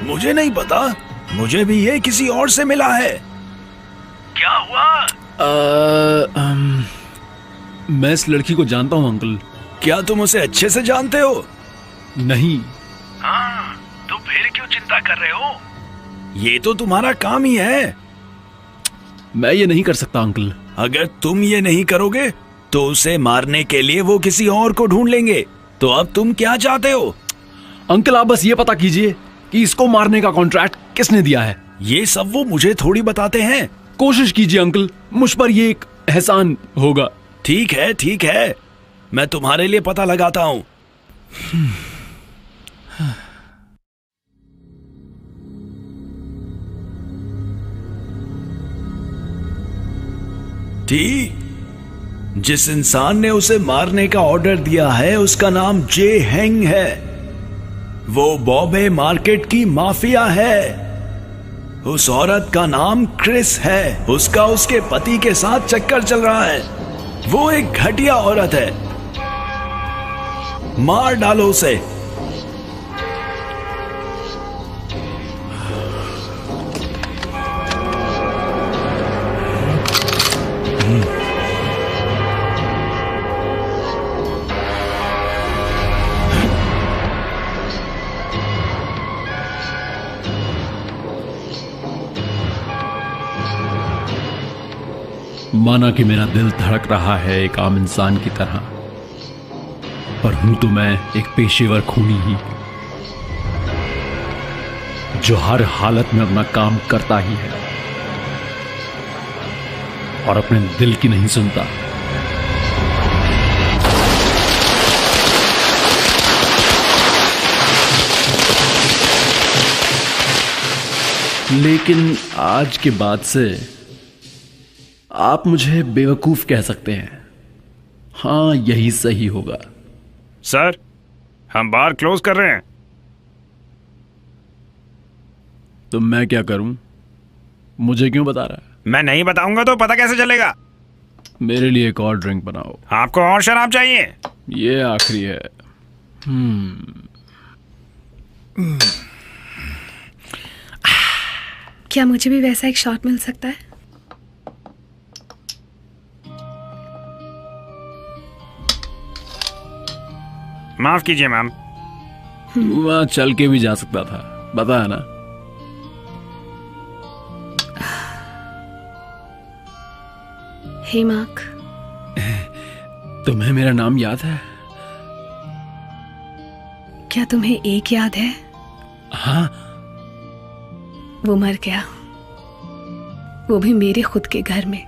[SPEAKER 10] मुझे नहीं पता, मुझे भी ये किसी और से मिला है। क्या हुआ?
[SPEAKER 5] मैं इस लड़की को जानता हूँ अंकल।
[SPEAKER 10] क्या तुम उसे अच्छे से जानते हो?
[SPEAKER 5] नहीं।
[SPEAKER 10] हाँ, तो फिर क्यों चिंता कर रहे हो? ये तो तुम्हारा काम ही है।
[SPEAKER 5] मैं ये नहीं कर सकता अंकल।
[SPEAKER 10] अगर तुम ये नहीं करोगे तो उसे मारने के लिए वो किसी और को ढूंढ लेंगे। तो अब तुम क्या चाहते हो?
[SPEAKER 5] अंकल आप बस ये पता कीजिए कि इसको मारने का कॉन्ट्रैक्ट किसने दिया है।
[SPEAKER 10] ये सब वो मुझे थोड़ी बताते हैं।
[SPEAKER 5] कोशिश कीजिए अंकल, मुझ पर ये एक एहसान होगा।
[SPEAKER 10] ठीक है ठीक है, मैं तुम्हारे लिए पता लगाता हूं। ठीक, जिस इंसान ने उसे मारने का ऑर्डर दिया है उसका नाम जे हेंग है। वो बॉम्बे मार्केट की माफिया है। उस औरत का नाम क्रिस है। उसका उसके पति के साथ चक्कर चल रहा है। वो एक घटिया औरत है। मार डालो उसे।
[SPEAKER 5] माना कि मेरा दिल धड़क रहा है एक आम इंसान की तरह, पर हूं तो मैं एक पेशेवर खूनी ही, जो हर हालत में अपना काम करता ही है और अपने दिल की नहीं सुनता। लेकिन आज के बाद से आप मुझे बेवकूफ कह सकते हैं। हाँ, यही सही होगा।
[SPEAKER 14] सर, हम बार क्लोज कर रहे हैं।
[SPEAKER 5] तो मैं क्या करूं? मुझे क्यों बता रहा है?
[SPEAKER 14] मैं नहीं बताऊंगा तो पता कैसे चलेगा?
[SPEAKER 5] मेरे लिए एक और ड्रिंक बनाओ।
[SPEAKER 14] आपको और शराब चाहिए?
[SPEAKER 5] ये आखिरी है।
[SPEAKER 1] क्या मुझे भी वैसा एक शॉट मिल सकता है?
[SPEAKER 14] माफ कीजिए मैम।
[SPEAKER 5] वहां चल के भी जा सकता था, पता है ना?
[SPEAKER 1] हे मार्क,
[SPEAKER 5] तुम्हें मेरा नाम याद है?
[SPEAKER 1] क्या तुम्हें एक याद है?
[SPEAKER 5] हाँ।
[SPEAKER 1] वो मर गया, वो भी मेरे खुद के घर में।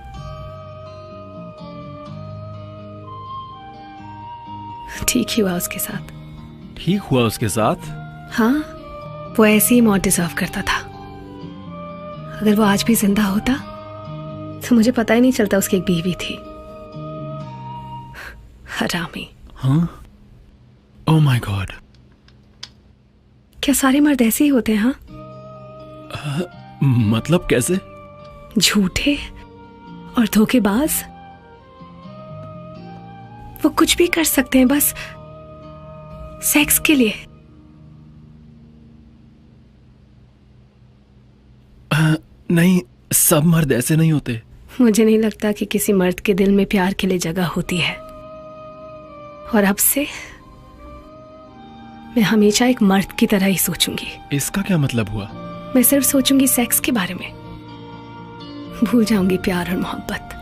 [SPEAKER 1] ठीक ही हुआ उसके साथ।
[SPEAKER 5] ठीक हुआ उसके साथ?
[SPEAKER 1] हाँ, वो ऐसी ही मौत डिजर्व करता था। अगर वो आज भी जिंदा होता तो मुझे पता ही नहीं चलता उसकी एक बीवी थी। हरामी।
[SPEAKER 5] हाँ? Oh my God.
[SPEAKER 1] क्या सारे मर्द ऐसे ही होते हैं? हाँ,
[SPEAKER 5] मतलब कैसे?
[SPEAKER 1] झूठे और धोखेबाज। वो कुछ भी कर सकते हैं बस सेक्स के लिए।
[SPEAKER 5] नहीं, सब मर्द ऐसे नहीं होते।
[SPEAKER 1] मुझे नहीं लगता कि किसी मर्द के दिल में प्यार के लिए जगह होती है। और अब से मैं हमेशा एक मर्द की तरह ही सोचूंगी।
[SPEAKER 5] इसका क्या मतलब हुआ?
[SPEAKER 1] मैं सिर्फ सोचूंगी सेक्स के बारे में, भूल जाऊंगी प्यार और मोहब्बत।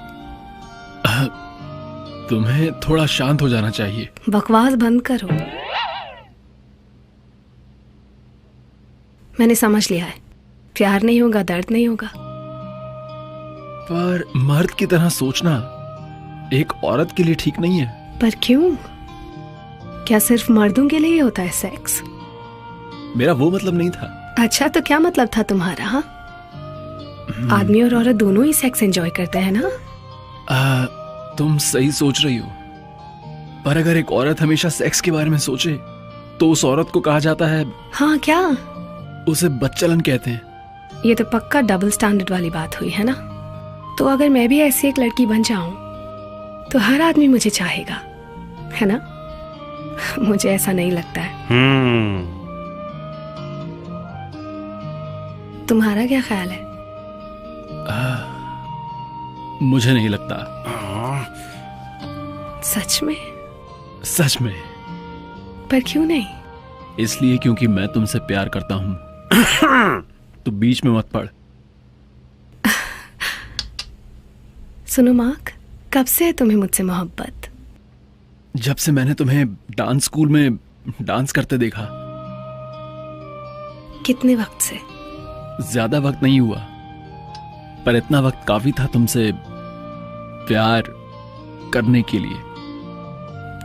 [SPEAKER 5] तुम्हें थोड़ा शांत हो जाना चाहिए।
[SPEAKER 1] बकवास बंद करो। मैंने समझ लिया है, प्यार नहीं होगा, दर्द नहीं होगा।
[SPEAKER 5] पर मर्द की तरह सोचना एक औरत के लिए ठीक नहीं है।
[SPEAKER 1] पर क्यों? क्या सिर्फ मर्दों के लिए ही होता है सेक्स?
[SPEAKER 5] मेरा वो मतलब नहीं था।
[SPEAKER 1] अच्छा, तो क्या मतलब था तुम्हारा? हाँ, आदमी और औरत दोनों ही सेक्स एंजॉय करते हैं ना?
[SPEAKER 5] तुम सही सोच रही हो, पर अगर एक औरत हमेशा सेक्स के बारे में सोचे तो उस औरत को कहा जाता है।
[SPEAKER 1] हाँ, क्या?
[SPEAKER 5] उसे बच्चलन कहते हैं।
[SPEAKER 1] ये तो पक्का डबल स्टैंडर्ड वाली बात हुई है ना? तो अगर मैं भी ऐसी एक लड़की बन जाऊं तो हर आदमी मुझे चाहेगा, है ना? मुझे ऐसा नहीं लगता है। तुम्हारा क्या ख्याल है?
[SPEAKER 5] मुझे नहीं लगता।
[SPEAKER 1] सच में?
[SPEAKER 5] सच में।
[SPEAKER 1] पर क्यों नहीं?
[SPEAKER 5] इसलिए क्योंकि मैं तुमसे प्यार करता हूं। तो बीच में मत पड़।
[SPEAKER 1] सुनो मार्क, कब से है तुम्हें मुझसे मोहब्बत?
[SPEAKER 5] जब से मैंने तुम्हें डांस स्कूल में डांस करते देखा।
[SPEAKER 1] कितने वक्त से?
[SPEAKER 5] ज्यादा वक्त नहीं हुआ, पर इतना वक्त काफी था तुमसे प्यार करने के लिए।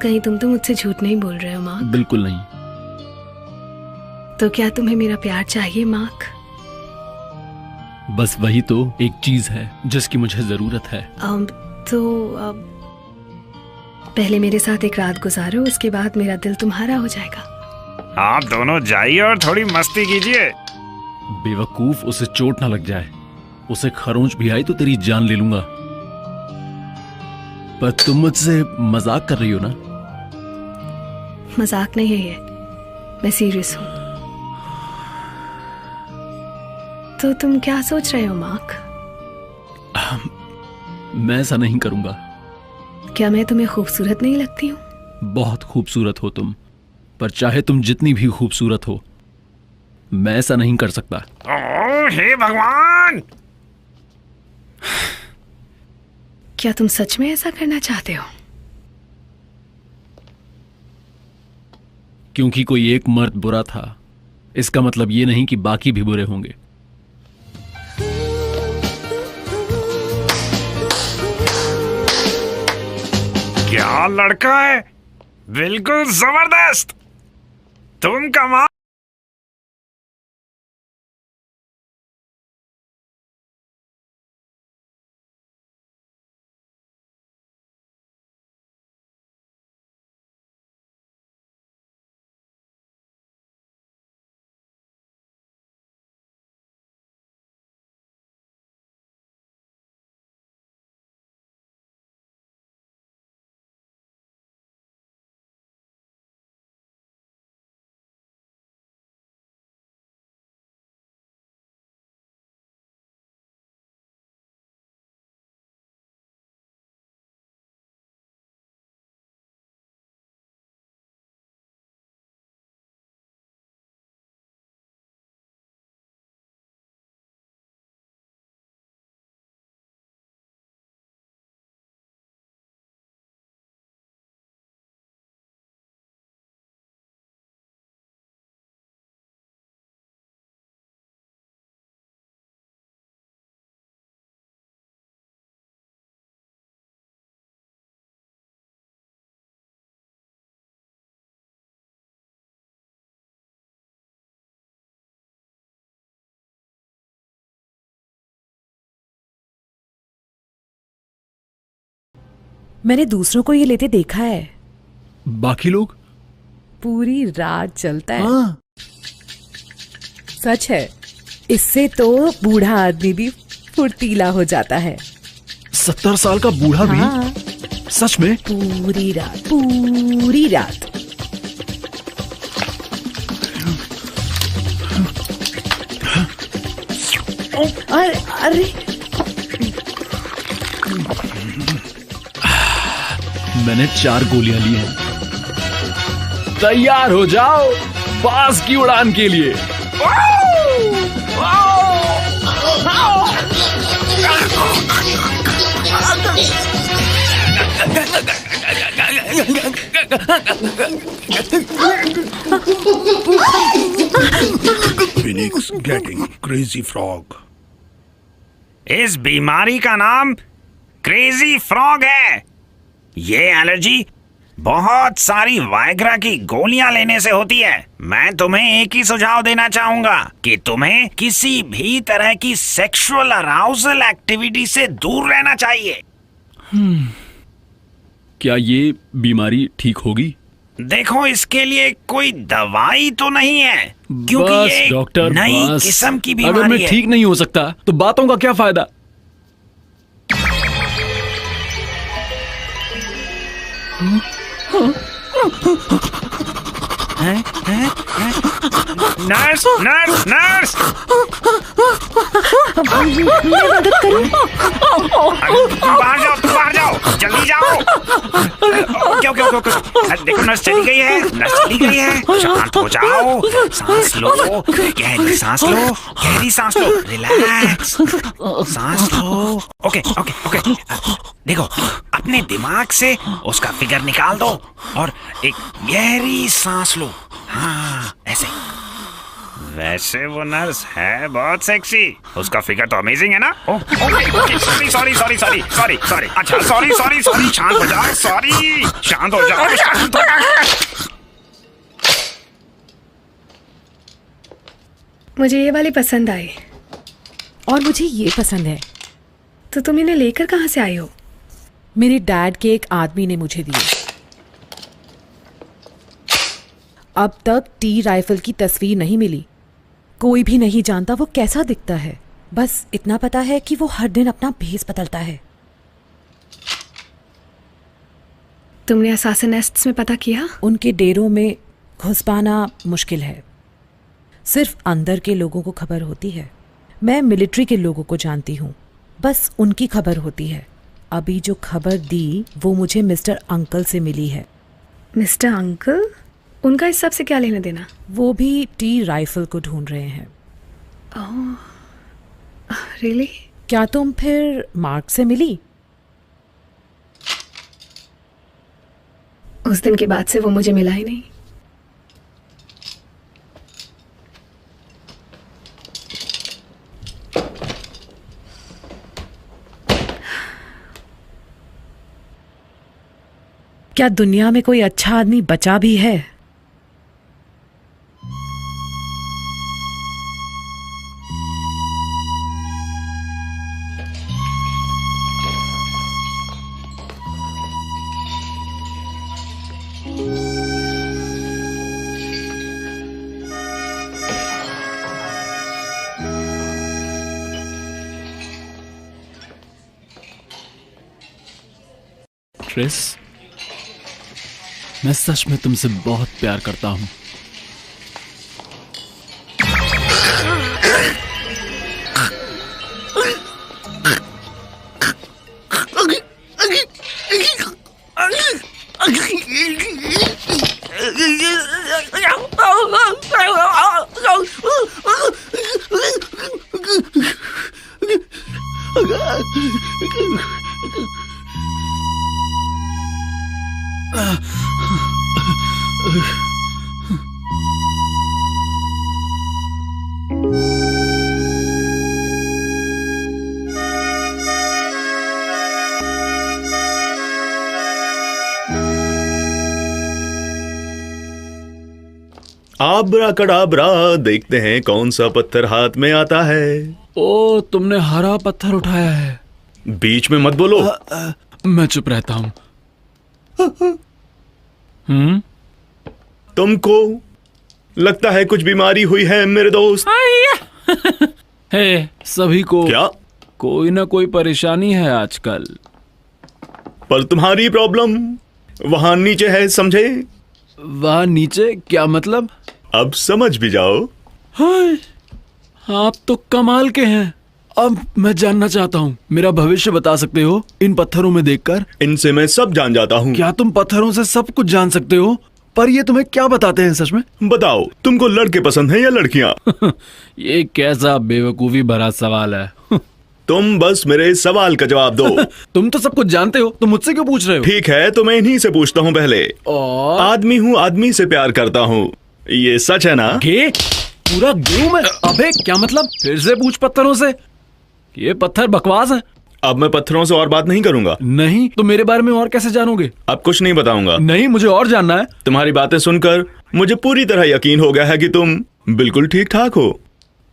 [SPEAKER 1] कहीं तुम तो मुझसे झूठ नहीं बोल रहे हो मार्क?
[SPEAKER 5] बिल्कुल नहीं।
[SPEAKER 1] तो क्या तुम्हें मेरा प्यार चाहिए मार्क?
[SPEAKER 5] बस वही तो एक चीज है जिसकी मुझे जरूरत है।
[SPEAKER 1] पहले मेरे साथ एक रात गुजारो, उसके बाद मेरा दिल तुम्हारा हो जाएगा।
[SPEAKER 14] आप दोनों जाइए और थोड़ी मस्ती कीजिए।
[SPEAKER 5] बेवकूफ, उसे चोट ना लग जाए। उसे खरोंच भी आई तो तेरी जान ले लूंगा। पर तुम मुझसे मजाक कर रही हो ना?
[SPEAKER 1] मजाक नहीं है ये, मैं सीरियस हूं। तो तुम क्या सोच रहे हो मार्क?
[SPEAKER 5] मैं ऐसा नहीं करूंगा।
[SPEAKER 1] क्या मैं तुम्हें खूबसूरत नहीं लगती हूँ?
[SPEAKER 5] बहुत खूबसूरत हो तुम, पर चाहे तुम जितनी भी खूबसूरत हो, मैं ऐसा नहीं कर सकता।
[SPEAKER 14] ओह हे भगवान!
[SPEAKER 1] क्या तुम सच में ऐसा करना चाहते हो?
[SPEAKER 5] क्योंकि कोई एक मर्द बुरा था, इसका मतलब ये नहीं कि बाकी भी बुरे होंगे।
[SPEAKER 14] क्या लड़का है, बिल्कुल जबरदस्त। तुम कमाल।
[SPEAKER 9] मैंने दूसरों को ये लेते देखा है।
[SPEAKER 5] बाकी लोग?
[SPEAKER 9] पूरी रात चलता है।
[SPEAKER 5] हाँ।
[SPEAKER 9] सच है, इससे तो बूढ़ा आदमी भी फुर्तीला हो जाता है।
[SPEAKER 5] 70 साल का बूढ़ा भी?
[SPEAKER 9] हाँ।
[SPEAKER 5] सच में?
[SPEAKER 9] पूरी रात, पूरी रात। अरे
[SPEAKER 5] मैंने 4 गोलियां ली हैं। तैयार हो जाओ बाज की उड़ान के लिए।
[SPEAKER 13] Phoenix getting crazy frog.
[SPEAKER 14] इस बीमारी का नाम क्रेजी फ्रॉग है। ये एलर्जी बहुत सारी वाइग्रा की गोलियां लेने से होती है। मैं तुम्हें एक ही सुझाव देना चाहूंगा कि तुम्हें किसी भी तरह की सेक्सुअल अराउजल एक्टिविटी से दूर रहना चाहिए।
[SPEAKER 5] क्या ये बीमारी ठीक होगी?
[SPEAKER 14] देखो, इसके लिए कोई दवाई तो नहीं है, क्योंकि
[SPEAKER 5] बस
[SPEAKER 14] ये
[SPEAKER 5] डॉक्टर,
[SPEAKER 14] नई
[SPEAKER 5] बस।
[SPEAKER 14] किस्म की
[SPEAKER 5] अगर
[SPEAKER 14] बीमारी
[SPEAKER 5] मैं
[SPEAKER 14] है।
[SPEAKER 5] ठीक नहीं हो सकता तो बातों का क्या फायदा?
[SPEAKER 14] हैं? नर्स नर्स नर्स,
[SPEAKER 9] मैं मदद करूं?
[SPEAKER 14] बाहर जाओ, जल्दी जाओ। ओके ओके ओके ओके, देखो नर्स चली गई है, नर्स चली गई है। शांत हो जाओ, सांस लो, गहरी सांस लो, गहरी सांस लो, रिलैक्स, सांस लो। ओके ओके ओके, देखो अपने दिमाग से उसका फिगर निकाल दो और एक गहरी सांस लो। हाँ ऐसे। वैसे वो नर्स है बहुत सेक्सी, उसका फिगर तो अमेजिंग है ना। Okay okay, sorry sorry sorry sorry sorry sorry, अच्छा सॉरी सॉरी सॉरी, शांत हो जाओ, सॉरी, शांत हो जाओ, शांत हो जाओ।
[SPEAKER 1] मुझे ये वाली पसंद आई
[SPEAKER 9] और मुझे ये पसंद है।
[SPEAKER 1] तो तुम इन्हें लेकर कहाँ से आई हो?
[SPEAKER 9] मेरे डैड के एक आदमी ने मुझे दिए। अब तक टी राइफल की तस्वीर नहीं मिली। कोई भी नहीं जानता वो कैसा दिखता है, बस इतना पता है कि वो हर दिन अपना भेस बदलता है।
[SPEAKER 1] तुमने असासिन नेस्ट्स में पता किया?
[SPEAKER 9] उनके डेरों में घुस पाना मुश्किल है, सिर्फ अंदर के लोगों को खबर होती है। मैं मिलिट्री के लोगों को जानती हूँ, बस उनकी खबर होती है। अभी जो खबर दी वो मुझे मिस्टर अंकल से मिली है।
[SPEAKER 1] Mister uncle? उनका इस सब से क्या लेना देना?
[SPEAKER 9] वो भी टी राइफल को ढूंढ रहे हैं।
[SPEAKER 1] रियली?
[SPEAKER 9] क्या तुम फिर मार्क से मिली?
[SPEAKER 1] उस दिन के बाद से वो मुझे मिला ही नहीं।
[SPEAKER 9] क्या दुनिया में कोई अच्छा आदमी बचा भी है?
[SPEAKER 5] ट्रिस, मैं सच में तुमसे बहुत प्यार करता हूं।
[SPEAKER 15] आब्राकडाब्रा, देखते हैं कौन सा पत्थर हाथ में आता है।
[SPEAKER 5] ओ, तुमने हरा पत्थर उठाया है।
[SPEAKER 15] बीच में मत बोलो।
[SPEAKER 5] मैं चुप रहता हूं।
[SPEAKER 15] तुमको लगता है कुछ बीमारी हुई है मेरे दोस्त?
[SPEAKER 5] हे, सभी को
[SPEAKER 15] क्या
[SPEAKER 5] कोई ना कोई परेशानी है आजकल।
[SPEAKER 15] पर तुम्हारी प्रॉब्लम वहां नीचे है, समझे?
[SPEAKER 5] वहां नीचे? क्या मतलब?
[SPEAKER 15] अब समझ भी जाओ।
[SPEAKER 5] हाय, आप तो कमाल के हैं। अब मैं जानना चाहता हूँ, मेरा भविष्य बता सकते हो इन पत्थरों में देखकर?
[SPEAKER 15] इनसे मैं सब जान जाता हूँ।
[SPEAKER 5] क्या तुम पत्थरों से सब कुछ जान सकते हो? पर ये तुम्हें क्या बताते हैं सच में?
[SPEAKER 15] बताओ, तुमको लड़के पसंद हैं या लड़कियाँ?
[SPEAKER 5] ये कैसा बेवकूफी भरा सवाल है।
[SPEAKER 15] तुम बस मेरे सवाल का जवाब दो।
[SPEAKER 5] तुम तो सब कुछ जानते हो, तुम मुझसे क्यों पूछ रहे हो?
[SPEAKER 15] ठीक है, तो मैं इन्हीं से पूछता हूँ पहले। आदमी हूँ, आदमी से प्यार करता हूँ, ये सच है ना?
[SPEAKER 5] गे? पूरा गे मैं? अबे क्या मतलब? फिर से पूछ पत्थरों से। ये पत्थर बकवास है।
[SPEAKER 15] अब मैं पत्थरों से और बात नहीं करूंगा।
[SPEAKER 5] नहीं तो मेरे बारे में और कैसे जानोगे?
[SPEAKER 15] अब कुछ नहीं बताऊंगा।
[SPEAKER 5] नहीं, मुझे और जानना है।
[SPEAKER 15] तुम्हारी बातें सुनकर मुझे पूरी तरह यकीन हो गया है कि तुम बिल्कुल ठीक ठाक हो।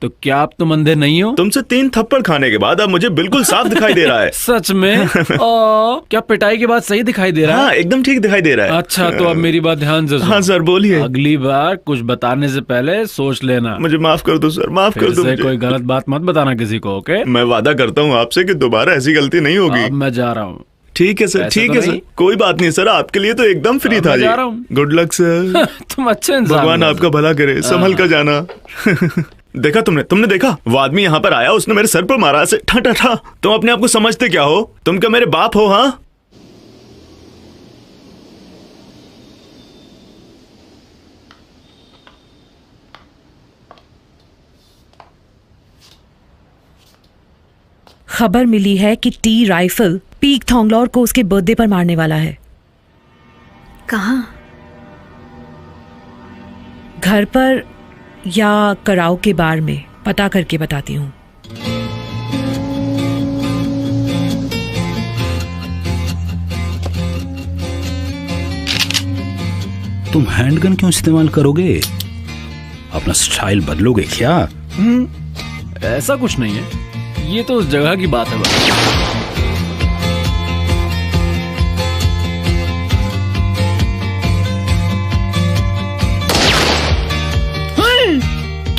[SPEAKER 5] तो क्या आप तुम अंधे नहीं हो?
[SPEAKER 15] तुमसे 3 थप्पड़ खाने के बाद अब मुझे बिल्कुल साफ दिखाई दे रहा है।
[SPEAKER 5] सच में? क्या पिटाई के बाद सही दिखाई दे रहा है?
[SPEAKER 15] हाँ, एकदम ठीक दिखाई दे रहा है।
[SPEAKER 5] अच्छा, तो अब मेरी बात ध्यान से सुनो।
[SPEAKER 15] हाँ सर, बोलिए।
[SPEAKER 5] अगली बार कुछ बताने से पहले सोच लेना।
[SPEAKER 15] मुझे माफ कर दो सर, माफ कर दो मुझे।
[SPEAKER 5] कोई गलत बात मत बताना किसी को, ओके?
[SPEAKER 15] मैं वादा करता हूँ आपसे कि दोबारा ऐसी गलती नहीं होगी।
[SPEAKER 5] अब मैं जा रहा हूँ।
[SPEAKER 15] ठीक है सर,
[SPEAKER 6] ऐसा
[SPEAKER 15] ठीक
[SPEAKER 6] तो
[SPEAKER 15] है सर,
[SPEAKER 6] नहीं?
[SPEAKER 15] कोई बात नहीं सर, आपके लिए तो एकदम फ्री
[SPEAKER 6] अब
[SPEAKER 15] था
[SPEAKER 6] मैं
[SPEAKER 15] जी।
[SPEAKER 6] जा रहा हूँ।
[SPEAKER 15] Good luck sir.
[SPEAKER 6] तुम अच्छे इंसान
[SPEAKER 15] भगवान
[SPEAKER 6] हो।
[SPEAKER 15] आपका भला करे, संभल कर जाना। देखा तुमने देखा, वो आदमी यहाँ पर आया, उसने मेरे सर पर मारा ऐसे ठा ठा ठा। तुम अपने आप को समझते क्या हो? तुम क्या मेरे बाप हो? हाँ,
[SPEAKER 9] खबर मिली है कि टी राइफल पीक थोंगलोर को उसके बर्थडे पर मारने वाला है।
[SPEAKER 1] कहाँ?
[SPEAKER 9] घर पर या कराओ के बार में, पता करके बताती हूँ।
[SPEAKER 11] तुम हैंडगन क्यों इस्तेमाल करोगे? अपना स्टाइल बदलोगे क्या?
[SPEAKER 5] ऐसा कुछ नहीं है, ये तो उस जगह की बात है बस।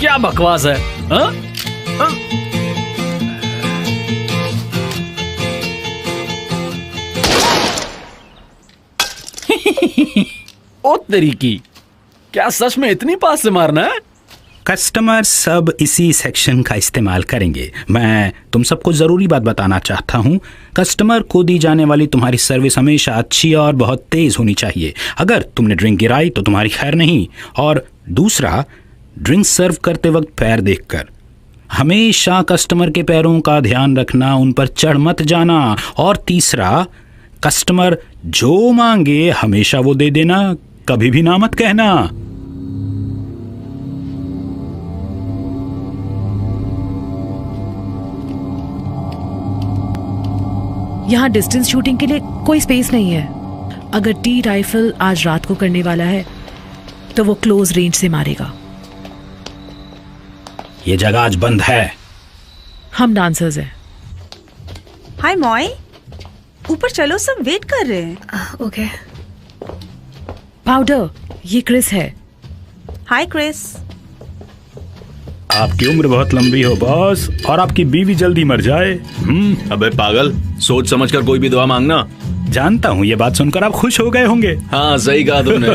[SPEAKER 5] क्या बकवास है? हाँ? ओ तेरी की, क्या सच में इतनी पास से मारना है?
[SPEAKER 11] कस्टमर सब इसी सेक्शन का इस्तेमाल करेंगे। मैं तुम सबको जरूरी बात बताना चाहता हूँ, कस्टमर को दी जाने वाली तुम्हारी सर्विस हमेशा अच्छी और बहुत तेज होनी चाहिए। अगर तुमने ड्रिंक गिराई तो तुम्हारी खैर नहीं। और दूसरा, ड्रिंक सर्व करते वक्त पैर देखकर हमेशा कस्टमर के पैरों का ध्यान रखना, उन पर चढ़ मत जाना। और तीसरा, कस्टमर जो मांगे हमेशा वो दे देना, कभी भी ना मत कहना।
[SPEAKER 9] यहाँ डिस्टेंस शूटिंग के लिए कोई स्पेस नहीं है। अगर टी राइफल आज रात को करने वाला है तो वो क्लोज रेंज से मारेगा।
[SPEAKER 11] ये जगह आज बंद है।
[SPEAKER 9] हम डांसर्स हैं।
[SPEAKER 16] हाय मॉय, ऊपर चलो, सब वेट कर रहे हैं।
[SPEAKER 1] ओके।
[SPEAKER 9] पाउडर, ये क्रिस है।
[SPEAKER 16] हाय क्रिस।
[SPEAKER 11] आपकी उम्र बहुत लंबी हो बॉस, और आपकी बीवी जल्दी मर जाए।
[SPEAKER 15] अबे पागल, सोच समझकर कोई भी दुआ मांगना।
[SPEAKER 11] जानता हूँ, ये बात सुनकर आप खुश हो गए होंगे।
[SPEAKER 15] हाँ, सही कहा तुमने।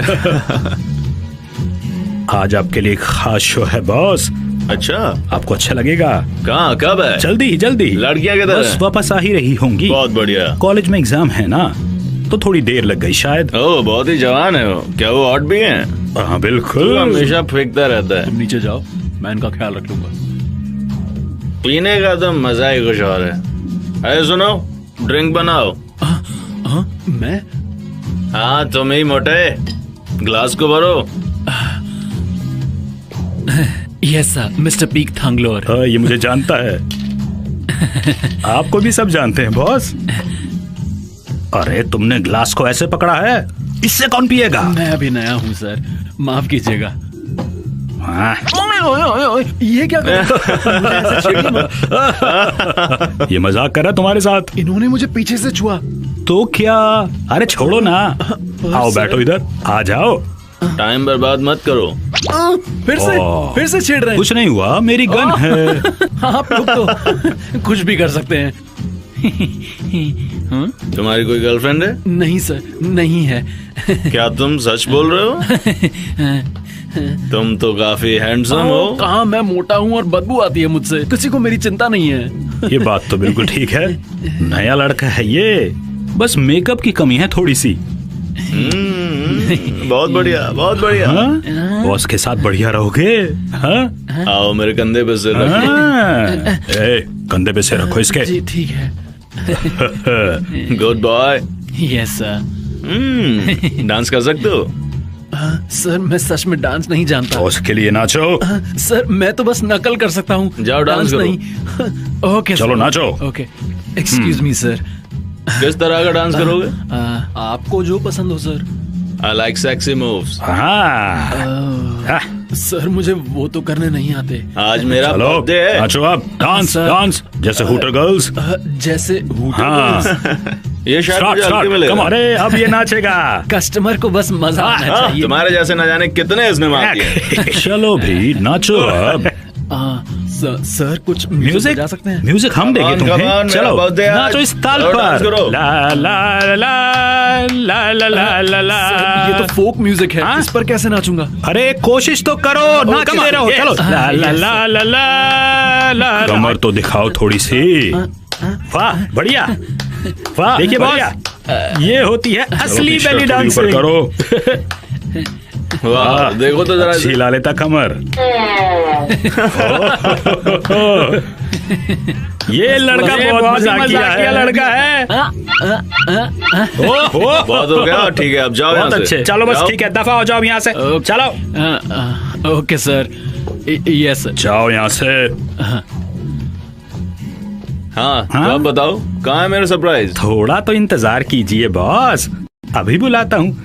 [SPEAKER 11] आज आपके लिए एक खास शो है बॉस।
[SPEAKER 15] अच्छा,
[SPEAKER 11] आपको अच्छा लगेगा।
[SPEAKER 15] कहाँ, कब है?
[SPEAKER 11] जल्दी जल्दी।
[SPEAKER 15] लड़कियाँ किधर
[SPEAKER 11] बस
[SPEAKER 15] हैं?
[SPEAKER 11] वापस आ ही रही होंगी।
[SPEAKER 15] बहुत बढ़िया।
[SPEAKER 11] कॉलेज में एग्जाम है ना, तो थोड़ी देर लग गई शायद।
[SPEAKER 15] ओह, बहुत ही जवान है वो। क्या वो हॉट भी है?
[SPEAKER 11] हाँ बिल्कुल।
[SPEAKER 15] तू हमेशा फेंकता रहता है।
[SPEAKER 5] तुम नीचे जाओ, मैं इनका ख्याल रख लूंगा।
[SPEAKER 15] पीने का तो मजा ही कुछ और है। अरे सुनो, ड्रिंक बनाओ।
[SPEAKER 5] मैं?
[SPEAKER 15] हाँ, तुम ही मोटे, ग्लास को भरो।
[SPEAKER 5] Yes sir, mister Peak Thonglor.
[SPEAKER 11] ये मुझे जानता है। आपको भी सब जानते हैं बॉस। अरे तुमने ग्लास को ऐसे पकड़ा है, इससे कौन पिएगा?
[SPEAKER 5] मैं अभी नया हूँ सर, माफ कीजिएगा।
[SPEAKER 11] हाँ।
[SPEAKER 5] ये क्या कर
[SPEAKER 11] ये मजाक कर रहा तुम्हारे साथ।
[SPEAKER 5] इन्होंने मुझे पीछे से छुआ।
[SPEAKER 11] तो क्या? अरे छोड़ो ना, आओ बैठो इधर, आ जाओ।
[SPEAKER 15] टाइम बर्बाद मत करो।
[SPEAKER 5] फिर से छेड़ रहे हैं।
[SPEAKER 11] कुछ नहीं हुआ, मेरी गन है।
[SPEAKER 5] आप लोग तो कुछ भी कर सकते हैं।
[SPEAKER 15] तुम्हारी कोई गर्लफ्रेंड है?
[SPEAKER 5] नहीं सर, नहीं है।
[SPEAKER 15] क्या तुम सच बोल रहे हो? तुम तो काफी हैंडसम हो।
[SPEAKER 5] कहाँ, मैं मोटा हूँ और बदबू आती है मुझसे। किसी को मेरी चिंता नहीं है।
[SPEAKER 11] ये बात तो बिल्कुल ठीक है, नया लड़का है ये, बस मेकअप की कमी है थोड़ी सी।
[SPEAKER 15] बहुत बढ़िया, बहुत बढ़िया।
[SPEAKER 11] बॉस के साथ बढ़िया रहोगे। हाँ?
[SPEAKER 15] आओ मेरे कंधे पे सिर रखो।
[SPEAKER 11] कंधे पे सिर रखो इसके।
[SPEAKER 5] जी ठीक है।
[SPEAKER 15] Good boy.
[SPEAKER 5] Yes sir.
[SPEAKER 15] Dance कर सकते हो?
[SPEAKER 5] सर मैं सच में डांस नहीं जानता।
[SPEAKER 11] बॉस के लिए नाचो।
[SPEAKER 5] सर मैं तो बस नकल कर सकता हूँ।
[SPEAKER 15] जाओ डांस करो।
[SPEAKER 5] नहीं। ओके
[SPEAKER 11] चलो नाचो।
[SPEAKER 5] Okay, excuse me sir.
[SPEAKER 15] किस तरह का डांस करोगे?
[SPEAKER 5] आपको जो पसंद हो sir.
[SPEAKER 15] I like sexy moves.
[SPEAKER 5] Sir मुझे वो तो करने नहीं आते।
[SPEAKER 15] आज मेरा बर्थडे है।
[SPEAKER 11] नाचो आप, डांस डांस जैसे हूटर गर्ल्स।
[SPEAKER 5] जैसे हूटर गर्ल्स।
[SPEAKER 15] ये शायद मुझे हल्के मिलेगा।
[SPEAKER 11] अरे अब ये नाचेगा।
[SPEAKER 5] कस्टमर को बस मजा आना चाहिए।
[SPEAKER 15] तुम्हारे जैसे न जाने कितने इसने मार दिए।
[SPEAKER 11] चलो भी नाचो अब।
[SPEAKER 5] सर कुछ
[SPEAKER 11] म्यूजिक
[SPEAKER 5] बजा सकते हैं?
[SPEAKER 11] म्यूजिक हम देंगे
[SPEAKER 15] Come on,
[SPEAKER 11] तुम्हें।
[SPEAKER 15] come on,
[SPEAKER 11] चलो
[SPEAKER 15] मेरा birthday है।
[SPEAKER 11] नाचो इस ताल
[SPEAKER 15] चलो, डांस
[SPEAKER 11] पर।
[SPEAKER 15] करो।
[SPEAKER 11] ला ला ला ला ला ला ला ला।
[SPEAKER 5] सर, ये तो फोक म्यूजिक है।
[SPEAKER 11] हाँ?
[SPEAKER 5] इस पर कैसे नाचूंगा?
[SPEAKER 11] अरे कोशिश तो करो, नाचते रहो। चलो ला ला ला ला ला ला। कमर तो दिखाओ थोड़ी सी। वाह बढ़िया, वाह देखिए बॉस, ये होती है असली बेली डांसिंग। करो
[SPEAKER 15] वाह देखो तो जरा।
[SPEAKER 11] हिला लेता कमर। ये लड़का बहुत मजाकिया लड़का है।
[SPEAKER 15] बहुत हो गया, ठीक है अब जाओ यहाँ
[SPEAKER 11] बहुत
[SPEAKER 15] से।
[SPEAKER 11] अच्छे, चलो बस
[SPEAKER 15] जाओ।
[SPEAKER 11] ठीक है, दफा हो जाओ यहाँ से। चलो
[SPEAKER 5] ओके सर, यस
[SPEAKER 11] जाओ यहाँ से।
[SPEAKER 15] हाँ अब बताओ कहाँ है मेरा सरप्राइज?
[SPEAKER 11] थोड़ा तो इंतजार कीजिए बॉस, अभी बुलाता हूँ।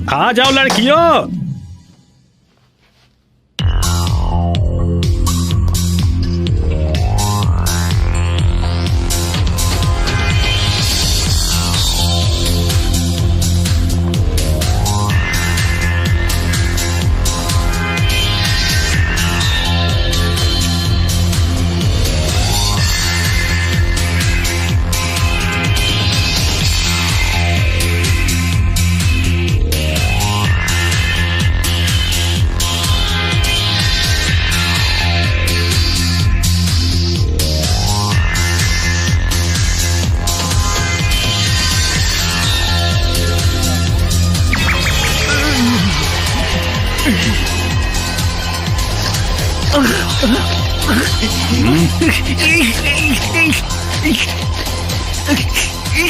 [SPEAKER 11] आ जाओ लड़कियों।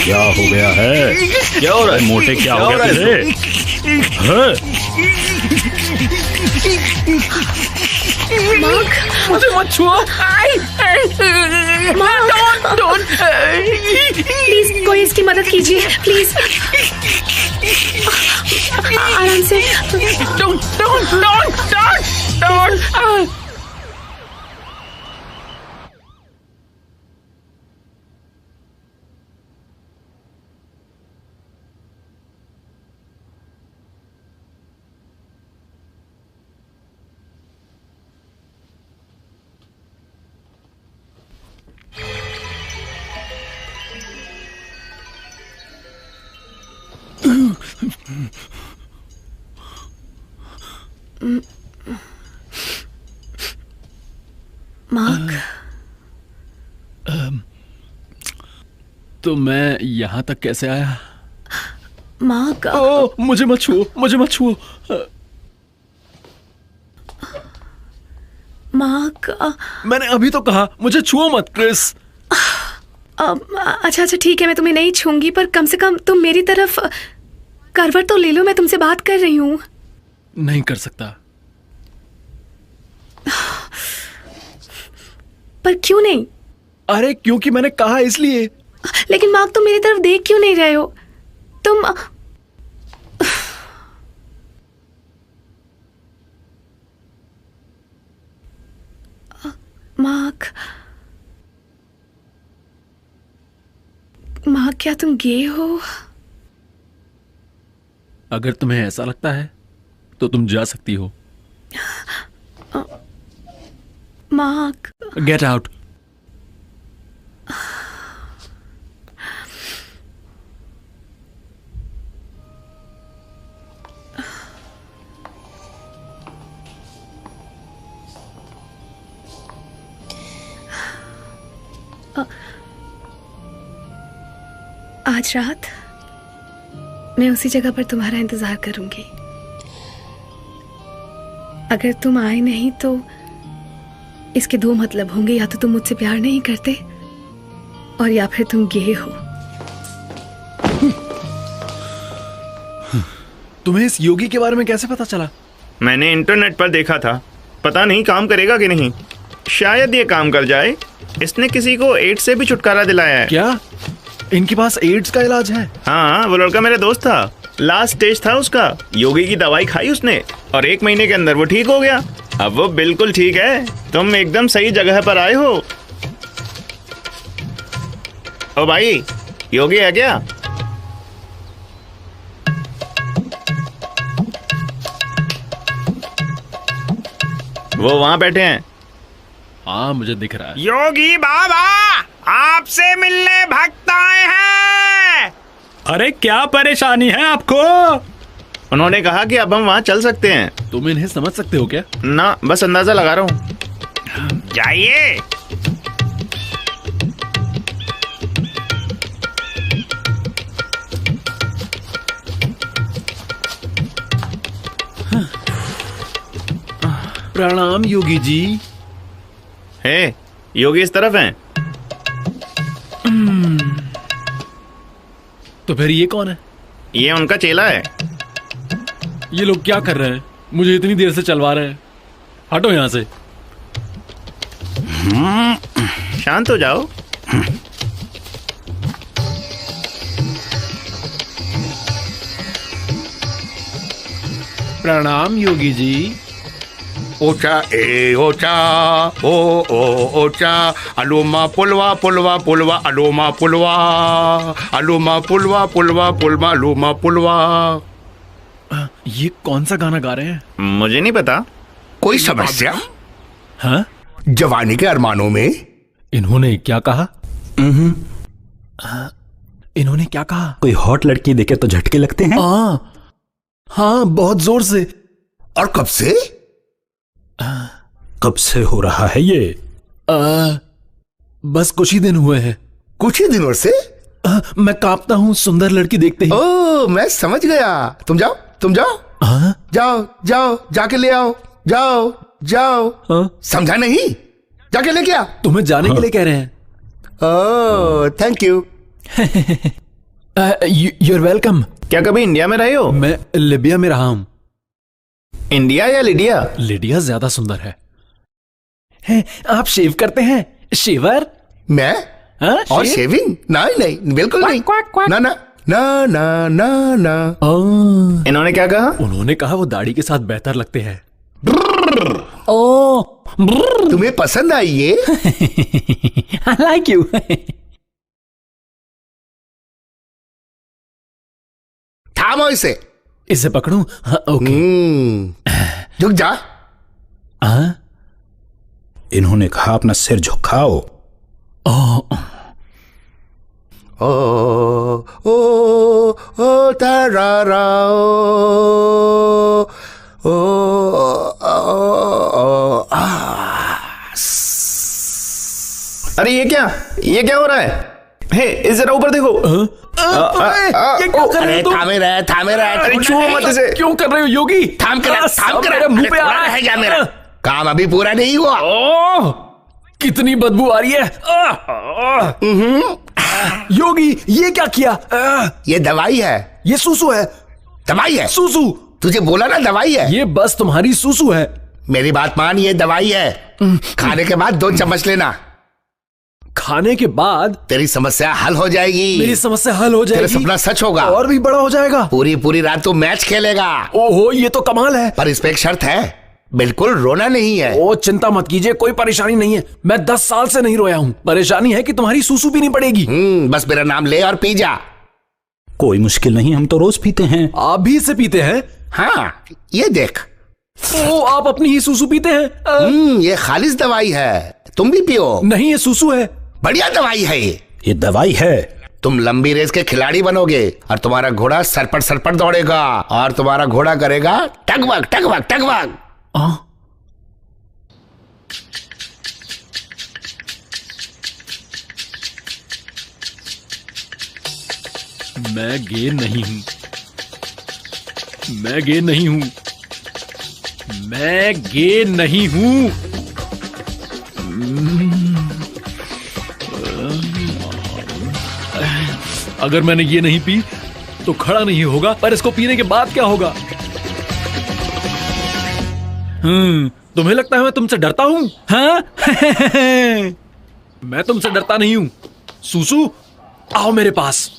[SPEAKER 11] क्या हो गया है?
[SPEAKER 15] क्या हो रहा है?
[SPEAKER 11] मोटे क्या हो गया तुझे?
[SPEAKER 3] मुझे मत छुओ।
[SPEAKER 1] प्लीज कोई इसकी मदद कीजिए प्लीज। आराम से। मार्क,
[SPEAKER 5] तो मैं यहाँ तक कैसे आया?
[SPEAKER 1] मार्क,
[SPEAKER 5] ओ, मुझे मत छुओ, मुझे मत छुओ।
[SPEAKER 1] मार्क,
[SPEAKER 5] मैंने अभी तो कहा मुझे छुओ मत क्रिस।
[SPEAKER 1] अच्छा अच्छा ठीक है, मैं तुम्हें नहीं छूंगी, पर कम से कम तुम मेरी तरफ करवट तो ले लो, मैं तुमसे बात कर रही हूँ।
[SPEAKER 5] नहीं कर सकता।
[SPEAKER 1] पर क्यों नहीं?
[SPEAKER 5] अरे क्योंकि मैंने कहा इसलिए।
[SPEAKER 1] लेकिन मार्क तुम मेरी तरफ देख क्यों नहीं रहे हो? तुम मार्क, मार्क क्या तुम गे हो?
[SPEAKER 5] अगर तुम्हें ऐसा लगता है तो तुम जा सकती हो।
[SPEAKER 1] Mark,
[SPEAKER 5] get out.
[SPEAKER 1] आज रात मैं उसी जगह पर तुम्हारा इंतजार करूंगी। अगर तुम आए नहीं तो इसके दो मतलब होंगे, या तो तुम मुझसे प्यार नहीं करते और या फिर तुम गे हो।
[SPEAKER 5] तुम्हें इस योगी के बारे में कैसे पता चला?
[SPEAKER 15] मैंने इंटरनेट पर देखा था, पता नहीं काम करेगा कि नहीं। शायद ये काम कर जाए। इसने किसी को एड्स से भी छुटकारा दिलाया है।
[SPEAKER 5] क्या इनके पास एड्स का इलाज है?
[SPEAKER 15] हाँ, वो लड़का मेरा दोस्त था, लास्ट स्टेज था उसका। योगी की दवाई खाई उसने और 1 महीने के अंदर वो ठीक हो गया। अब वो बिल्कुल ठीक है। तुम एकदम सही जगह पर आए हो। ओ भाई, योगी है क्या? वो वहां बैठे हैं।
[SPEAKER 5] हाँ मुझे दिख रहा है।
[SPEAKER 14] योगी बाबा, आपसे मिलने भक्त आए हैं।
[SPEAKER 11] अरे क्या परेशानी है आपको?
[SPEAKER 15] उन्होंने कहा कि अब हम वहाँ चल सकते हैं।
[SPEAKER 5] तुम इन्हें समझ सकते हो क्या?
[SPEAKER 15] ना, बस अंदाजा लगा रहा हूँ।
[SPEAKER 14] जाइए।
[SPEAKER 5] प्रणाम योगी जी।
[SPEAKER 15] हे, योगी इस तरफ हैं।
[SPEAKER 5] तो फिर ये कौन है?
[SPEAKER 15] ये उनका चेला है।
[SPEAKER 5] ये लोग क्या कर रहे हैं? मुझे इतनी देर से चलवा रहे हैं। हटो यहां से।
[SPEAKER 15] शांत हो जाओ।
[SPEAKER 5] प्रणाम योगी जी।
[SPEAKER 12] ओचा ए ओचा ओ ओ ओचा अलोमा पुलवा पुलवा पुलवा अलोमा पुलवा अलोमा पुलवा पुलवा पुलवा अलोमा पुलवा।
[SPEAKER 5] ये कौन सा गाना गा रहे हैं?
[SPEAKER 15] मुझे नहीं पता।
[SPEAKER 12] कोई समस्या?
[SPEAKER 5] हाँ?
[SPEAKER 12] जवानी के अरमानों में
[SPEAKER 5] इन्होंने क्या कहा? इन्होंने क्या कहा?
[SPEAKER 11] कोई हॉट लड़की देखे तो झटके लगते हैं?
[SPEAKER 5] हाँ बहुत जोर से।
[SPEAKER 12] और कब से?
[SPEAKER 11] कब से हो रहा है ये?
[SPEAKER 5] बस कुछ ही दिन हुए हैं।
[SPEAKER 12] कुछ ही दिनों से?
[SPEAKER 5] मैं कांपता हूँ सुंदर लड़की देखते ही।
[SPEAKER 12] ओ, मैं समझ गया। तुम जाओ, तुम जाओ। जाओ जाओ, जाके ले आओ। जाओ जाओ। समझा नहीं? जाके लेके आ।
[SPEAKER 5] तुम्हें जाने के लिए कह रहे हैं।
[SPEAKER 12] Oh, thank you.
[SPEAKER 5] You're welcome.
[SPEAKER 15] क्या कभी इंडिया में रहे हो?
[SPEAKER 5] मैं लिबिया में रहा हूं।
[SPEAKER 15] इंडिया या लिडिया?
[SPEAKER 5] लिडिया ज्यादा सुंदर है। आप शेव करते हैं? शेवर?
[SPEAKER 12] मैं? और शेविंग? नहीं, बिल्कुल नहीं। ना ना ना ना ना ना।
[SPEAKER 15] इन्होंने क्या कहा?
[SPEAKER 5] उन्होंने कहा वो दाढ़ी के साथ बेहतर लगते हैं।
[SPEAKER 12] तुम्हें पसंद आई ये?
[SPEAKER 5] I like you.
[SPEAKER 12] थामो इसे।
[SPEAKER 5] इसे पकड़ूं? हाँ, ओके।
[SPEAKER 12] झुक जा।
[SPEAKER 11] इन्होंने कहा अपना सिर झुकाओ।
[SPEAKER 12] ओ ओ तारा
[SPEAKER 15] अरे ये क्या हो रहा है? हे, इस जरा ऊपर देखो।
[SPEAKER 5] ये क्या कर रहे हो?
[SPEAKER 12] थामे रहे।
[SPEAKER 15] अरे छुओ मत इसे।
[SPEAKER 5] क्यों कर रहे हो योगी?
[SPEAKER 12] थाम कर
[SPEAKER 5] मेरे मुंह पे आ रहा
[SPEAKER 12] है क्या मेरा? काम अभी पूरा नहीं हुआ।
[SPEAKER 5] कितनी बदबू आ रही है। योगी ये क्या किया?
[SPEAKER 12] ये दवाई है।
[SPEAKER 5] ये सूसू है।
[SPEAKER 12] दवाई है?
[SPEAKER 5] सूसू।
[SPEAKER 12] तुझे बोला ना दवाई है।
[SPEAKER 5] ये बस तुम्हारी सूसू है।
[SPEAKER 12] मेरी बात मान, ये दवाई है। खाने के बाद 2 चम्मच लेना।
[SPEAKER 5] खाने के बाद
[SPEAKER 12] तेरी समस्या हल हो जाएगी।
[SPEAKER 5] मेरी समस्या हल हो जाएगी।
[SPEAKER 12] तेरा सपना सच होगा।
[SPEAKER 5] और भी बड़ा हो जाएगा।
[SPEAKER 12] पूरी रात तू मैच खेलेगा।
[SPEAKER 5] ओहो, ये तो कमाल है।
[SPEAKER 12] पर इस पे एक शर्त है, बिल्कुल रोना नहीं है।
[SPEAKER 5] ओ चिंता मत कीजिए, कोई परेशानी नहीं है। मैं 10 साल से नहीं रोया हूँ। परेशानी है कि तुम्हारी सूसू पीनी पड़ेगी।
[SPEAKER 12] बस मेरा नाम ले और पी जा।
[SPEAKER 11] कोई मुश्किल नहीं, हम तो रोज पीते हैं।
[SPEAKER 5] आप भी इसे पीते हैं?
[SPEAKER 12] हाँ, ये देख।
[SPEAKER 5] ओ, आप अपनी ही सूसू पीते हैं?
[SPEAKER 12] ये खालिस दवाई है, तुम भी पियो।
[SPEAKER 5] नहीं, ये सूसू है।
[SPEAKER 12] बढ़िया दवाई है
[SPEAKER 11] ये दवाई है।
[SPEAKER 12] तुम लंबी रेस के खिलाड़ी बनोगे और तुम्हारा घोड़ा सरपट दौड़ेगा और तुम्हारा घोड़ा करेगा टगवग।
[SPEAKER 5] मैं गे नहीं हूं। मैं गे नहीं हूं। मैं गे नहीं हूं। अगर मैंने ये नहीं पी तो खड़ा नहीं होगा, पर इसको पीने के बाद क्या होगा? तुम्हें लगता है मैं तुमसे डरता हूं? हाँ? मैं तुमसे डरता नहीं हूं। सूसू, आओ मेरे पास।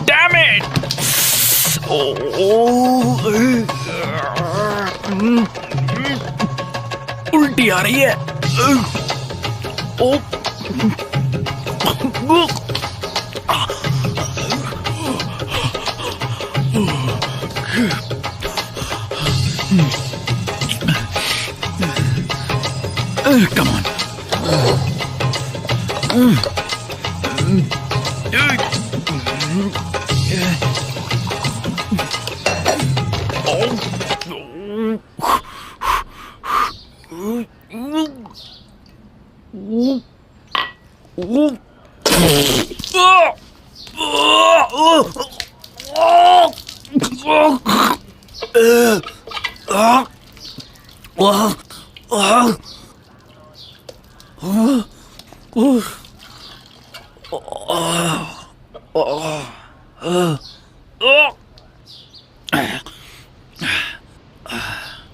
[SPEAKER 14] Damn it!
[SPEAKER 5] उल्टी आ रही है। Come on.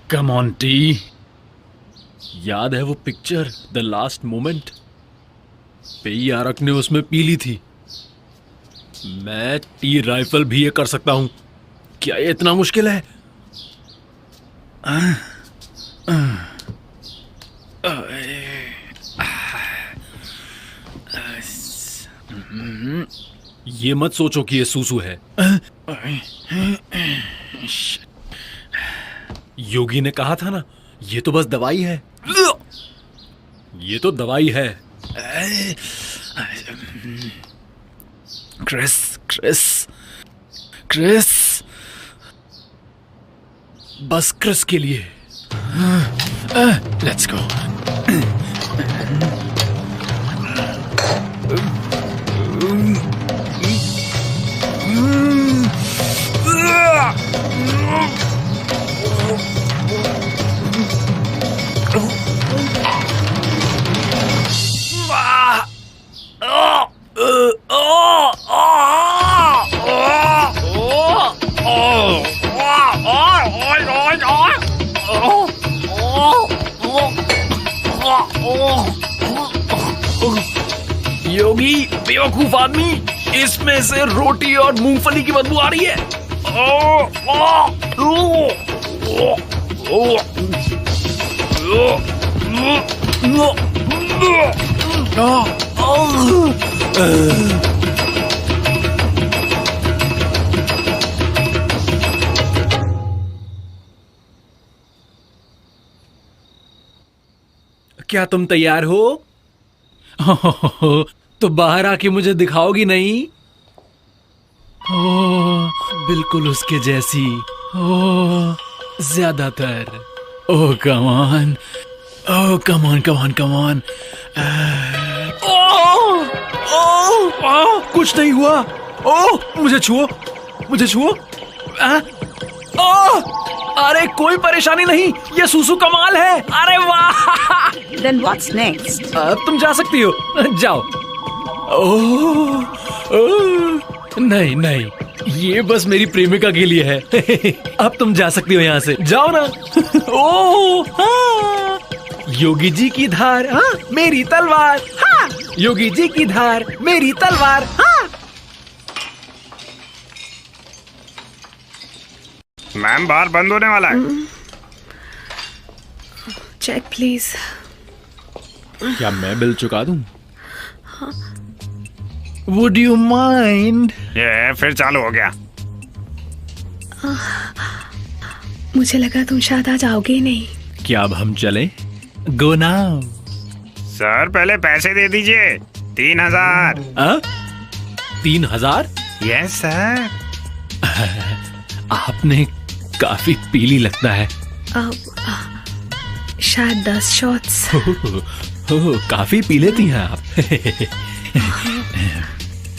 [SPEAKER 5] Come on, T. याद है वो पिक्चर द लास्ट मोमेंट? पेई आरक ने उसमें पी ली थी। मैं टी राइफल भी ये कर सकता हूं। क्या ये इतना मुश्किल है? ये मत सोचो कि ये सूसू है। योगी ने कहा था ना, ये तो बस दवाई है। ये तो दवाई है। क्रिस क्रिस क्रिस, बस क्रिस के लिए। Let's go. योगी बेवकूफ आदमी, इसमें से रोटी और मूंगफली की बदबू आ रही है। क्या तुम तैयार हो? तो बाहर आके मुझे दिखाओगी नहीं? बिल्कुल उसके जैसी। ज्यादातर। Oh come on, oh come on come on come on. कुछ नहीं हुआ। ओह मुझे छुओ, मुझे छुओ। अरे कोई परेशानी नहीं, ये सूसू कमाल है। अरे वाह।
[SPEAKER 16] Then what's next?
[SPEAKER 5] तुम जा सकती हो, जाओ। नहीं नहीं, ये बस मेरी प्रेमिका के लिए है। अब तुम जा सकती हो यहाँ से, जाओ ना। हाँ। योगी जी की धार, हाँ मेरी तलवार। हाँ योगी जी की धार, मेरी तलवार। हाँ।
[SPEAKER 14] मैम बार बंद होने वाला है।
[SPEAKER 1] Check please.
[SPEAKER 5] क्या मैं बिल चुका दूं? Would you mind?
[SPEAKER 14] ये फिर चालू हो गया।
[SPEAKER 1] मुझे लगा तुम शायद आज आओगे ही नहीं।
[SPEAKER 5] क्या अब हम चलें? Go now।
[SPEAKER 14] सर पहले पैसे दे दीजिए। 3000।
[SPEAKER 5] 3000?
[SPEAKER 14] Yes sir.
[SPEAKER 5] आपने काफी पीली लगता है।
[SPEAKER 1] शायद 10 शॉट्स।
[SPEAKER 5] काफी पी लेती हैं आप।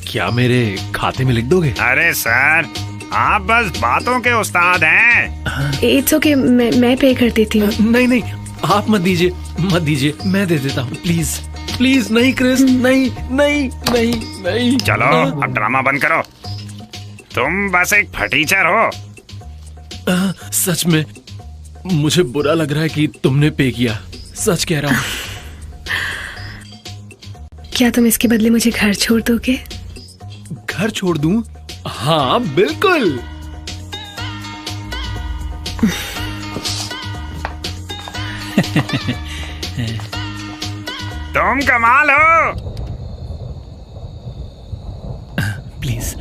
[SPEAKER 5] क्या मेरे खाते में लिख दोगे?
[SPEAKER 14] अरे सर आप बस बातों के उस्ताद हैं।
[SPEAKER 1] इट्स ओके, मैं पे कर देती हूँ।
[SPEAKER 5] नहीं नहीं, आप मत दीजिए, मत दीजिए, मैं दे देता हूँ। Please please. नहीं क्रिस, नहीं नहीं नहीं नहीं।
[SPEAKER 14] चलो अब ड्रामा बंद करो। तुम बस एक फटीचर हो।
[SPEAKER 5] सच में मुझे बुरा लग रहा है कि तुमने पे किया। सच कह रहा हूँ।
[SPEAKER 1] क्या तुम इसके बदले मुझे घर छोड़ दोगे?
[SPEAKER 5] घर छोड़ दूं? हाँ बिल्कुल।
[SPEAKER 14] तुम कमाल हो।
[SPEAKER 10] प्लीज।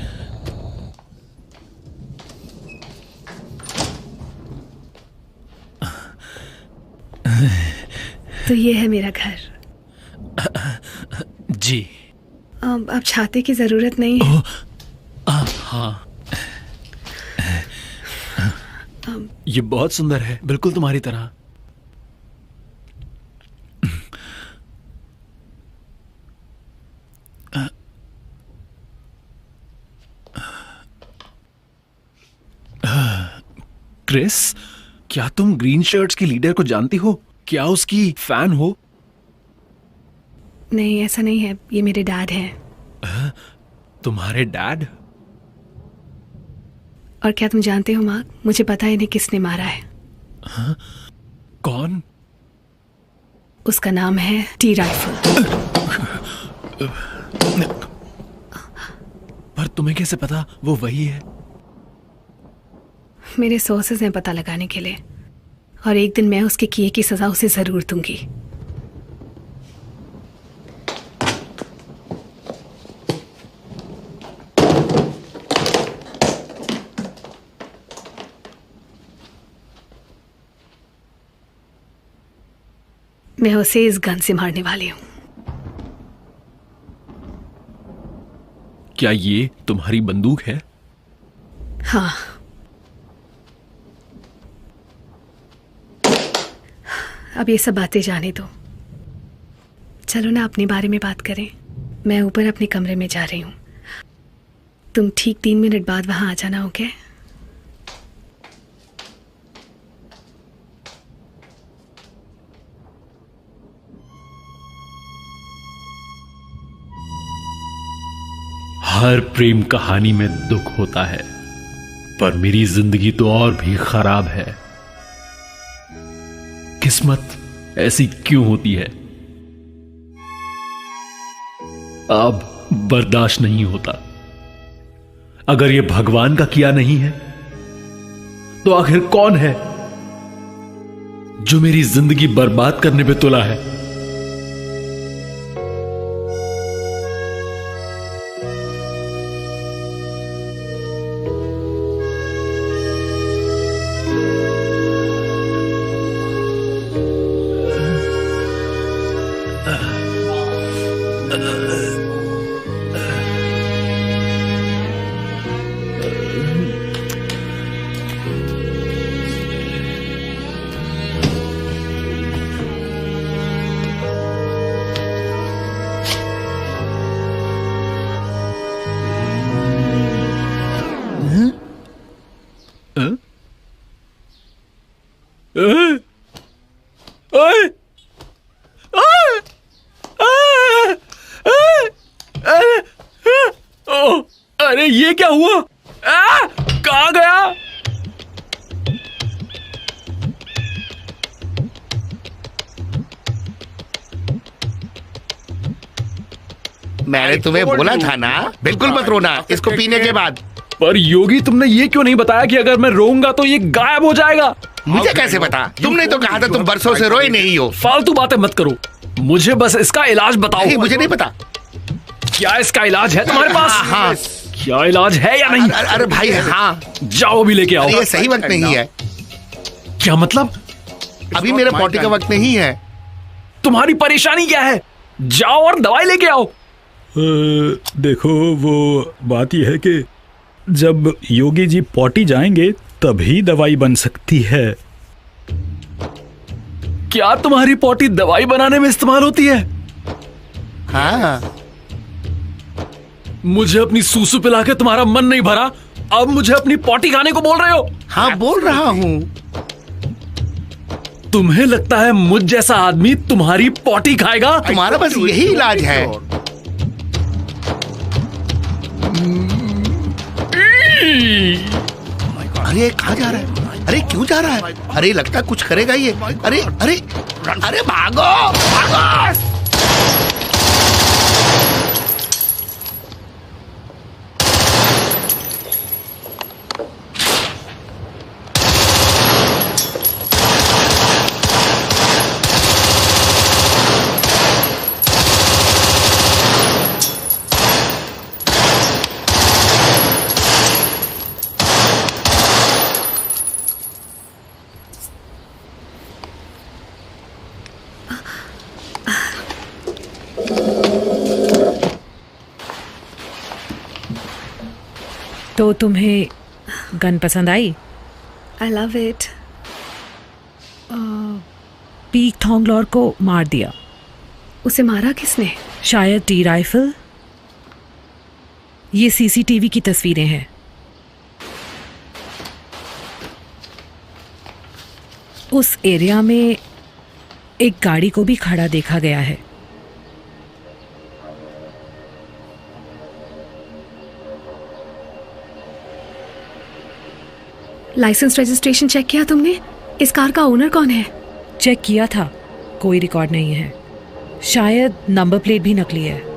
[SPEAKER 1] तो ये है मेरा घर।
[SPEAKER 10] जी।
[SPEAKER 1] अब छाते की जरूरत नहीं है।
[SPEAKER 10] हाँ, ये बहुत सुंदर है, बिल्कुल तुम्हारी तरह। क्रिस, क्या तुम ग्रीन शर्ट्स की लीडर को जानती हो? क्या उसकी फैन हो?
[SPEAKER 1] नहीं, ऐसा नहीं है, ये मेरे डैड हैं।
[SPEAKER 10] तुम्हारे डैड?
[SPEAKER 1] और क्या तुम जानते हो मार्क, मुझे पता है इन्हें किसने मारा है।
[SPEAKER 10] हाँ? कौन?
[SPEAKER 1] उसका नाम है टी राइफल।
[SPEAKER 10] पर तुम्हें कैसे पता वो वही है?
[SPEAKER 1] मेरे सोर्सेज हैं पता लगाने के लिए, और एक दिन मैं उसके किए की सजा उसे जरूर दूंगी। मैं उसे इस गन से मारने वाली हूं।
[SPEAKER 10] क्या ये तुम्हारी बंदूक है?
[SPEAKER 1] हाँ। अब ये सब बातें जाने दो, चलो ना अपने बारे में बात करें। मैं ऊपर अपने कमरे में जा रही हूँ, तुम ठीक 3 मिनट बाद वहां आ जाना, ओके?
[SPEAKER 5] हर प्रेम कहानी में दुख होता है, पर मेरी जिंदगी तो और भी खराब है। किस्मत ऐसी क्यों होती है? अब बर्दाश्त नहीं होता। अगर ये भगवान का किया नहीं है, तो आखिर कौन है जो मेरी जिंदगी बर्बाद करने पे तुला है?
[SPEAKER 10] अरे ये क्या हुआ? कहां गया?
[SPEAKER 12] मैंने तुम्हें बोला था ना, बिल्कुल मत रोना इसको पीने के बाद।
[SPEAKER 10] पर योगी, तुमने ये क्यों नहीं बताया कि अगर मैं रोऊंगा तो ये गायब हो जाएगा?
[SPEAKER 12] मुझे कैसे पता? तुमने तो कहा था तुम बरसों से रोए नहीं हो।
[SPEAKER 10] फालतू बातें मत करो, मुझे बस इसका इलाज बताओ।
[SPEAKER 12] नहीं, मुझे नहीं पता।
[SPEAKER 10] क्या इसका इलाज है तुम्हारे पास?
[SPEAKER 12] हाँ।
[SPEAKER 10] क्या इलाज है या नहीं?
[SPEAKER 12] अरे भाई, हाँ।
[SPEAKER 10] जाओ भी लेके आओ।
[SPEAKER 12] ये सही वक्त नहीं है।
[SPEAKER 10] क्या मतलब?
[SPEAKER 12] अभी मेरे पॉटी का वक्त नहीं है।
[SPEAKER 10] तुम्हारी परेशानी क्या है? जाओ और दवाई लेके आओ।
[SPEAKER 5] देखो, वो बात यह है कि जब योगी जी पॉटी जाएंगे तभी दवाई बन सकती है।
[SPEAKER 10] क्या तुम्हारी पॉटी दवाई बनाने में इस्तेमाल होती है?
[SPEAKER 12] हाँ।
[SPEAKER 10] मुझे अपनी सूसू पिला के तुम्हारा मन नहीं भरा, अब मुझे अपनी पॉटी खाने को बोल रहे हो?
[SPEAKER 12] हाँ, बोल रहा हूँ।
[SPEAKER 10] तुम्हें लगता है मुझ जैसा आदमी तुम्हारी पॉटी खाएगा?
[SPEAKER 12] तुम्हारा बस यही इलाज है। अरे कहाँ जा रहा है? अरे क्यों जा रहा है? अरे लगता है कुछ करेगा ये। अरे अरे अरे भागो भागो।
[SPEAKER 9] तो तुम्हें गन पसंद आई?
[SPEAKER 1] I love it.
[SPEAKER 9] Peak Thonglor को मार दिया।
[SPEAKER 1] उसे मारा किसने?
[SPEAKER 9] शायद टी राइफल। ये सीसीटीवी की तस्वीरें हैं। उस एरिया में एक गाड़ी को भी खड़ा देखा गया है।
[SPEAKER 1] लाइसेंस रजिस्ट्रेशन चेक किया तुमने? इस कार का ओनर कौन है?
[SPEAKER 9] चेक किया था, कोई रिकॉर्ड नहीं है। शायद नंबर प्लेट भी नकली है।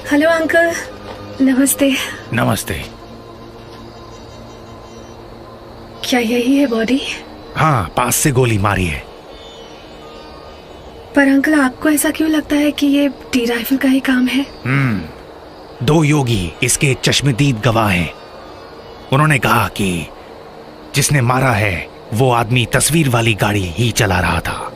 [SPEAKER 1] हेलो अंकल, नमस्ते।
[SPEAKER 7] नमस्ते।
[SPEAKER 1] क्या यही है बॉडी?
[SPEAKER 7] हाँ, पास से गोली मारी है।
[SPEAKER 1] पर अंकल, आपको ऐसा क्यों लगता है कि ये टी राइफल का ही काम है?
[SPEAKER 7] 2 योगी इसके चश्मदीद गवाह हैं। उन्होंने कहा कि जिसने मारा है वो आदमी तस्वीर वाली गाड़ी ही चला रहा था।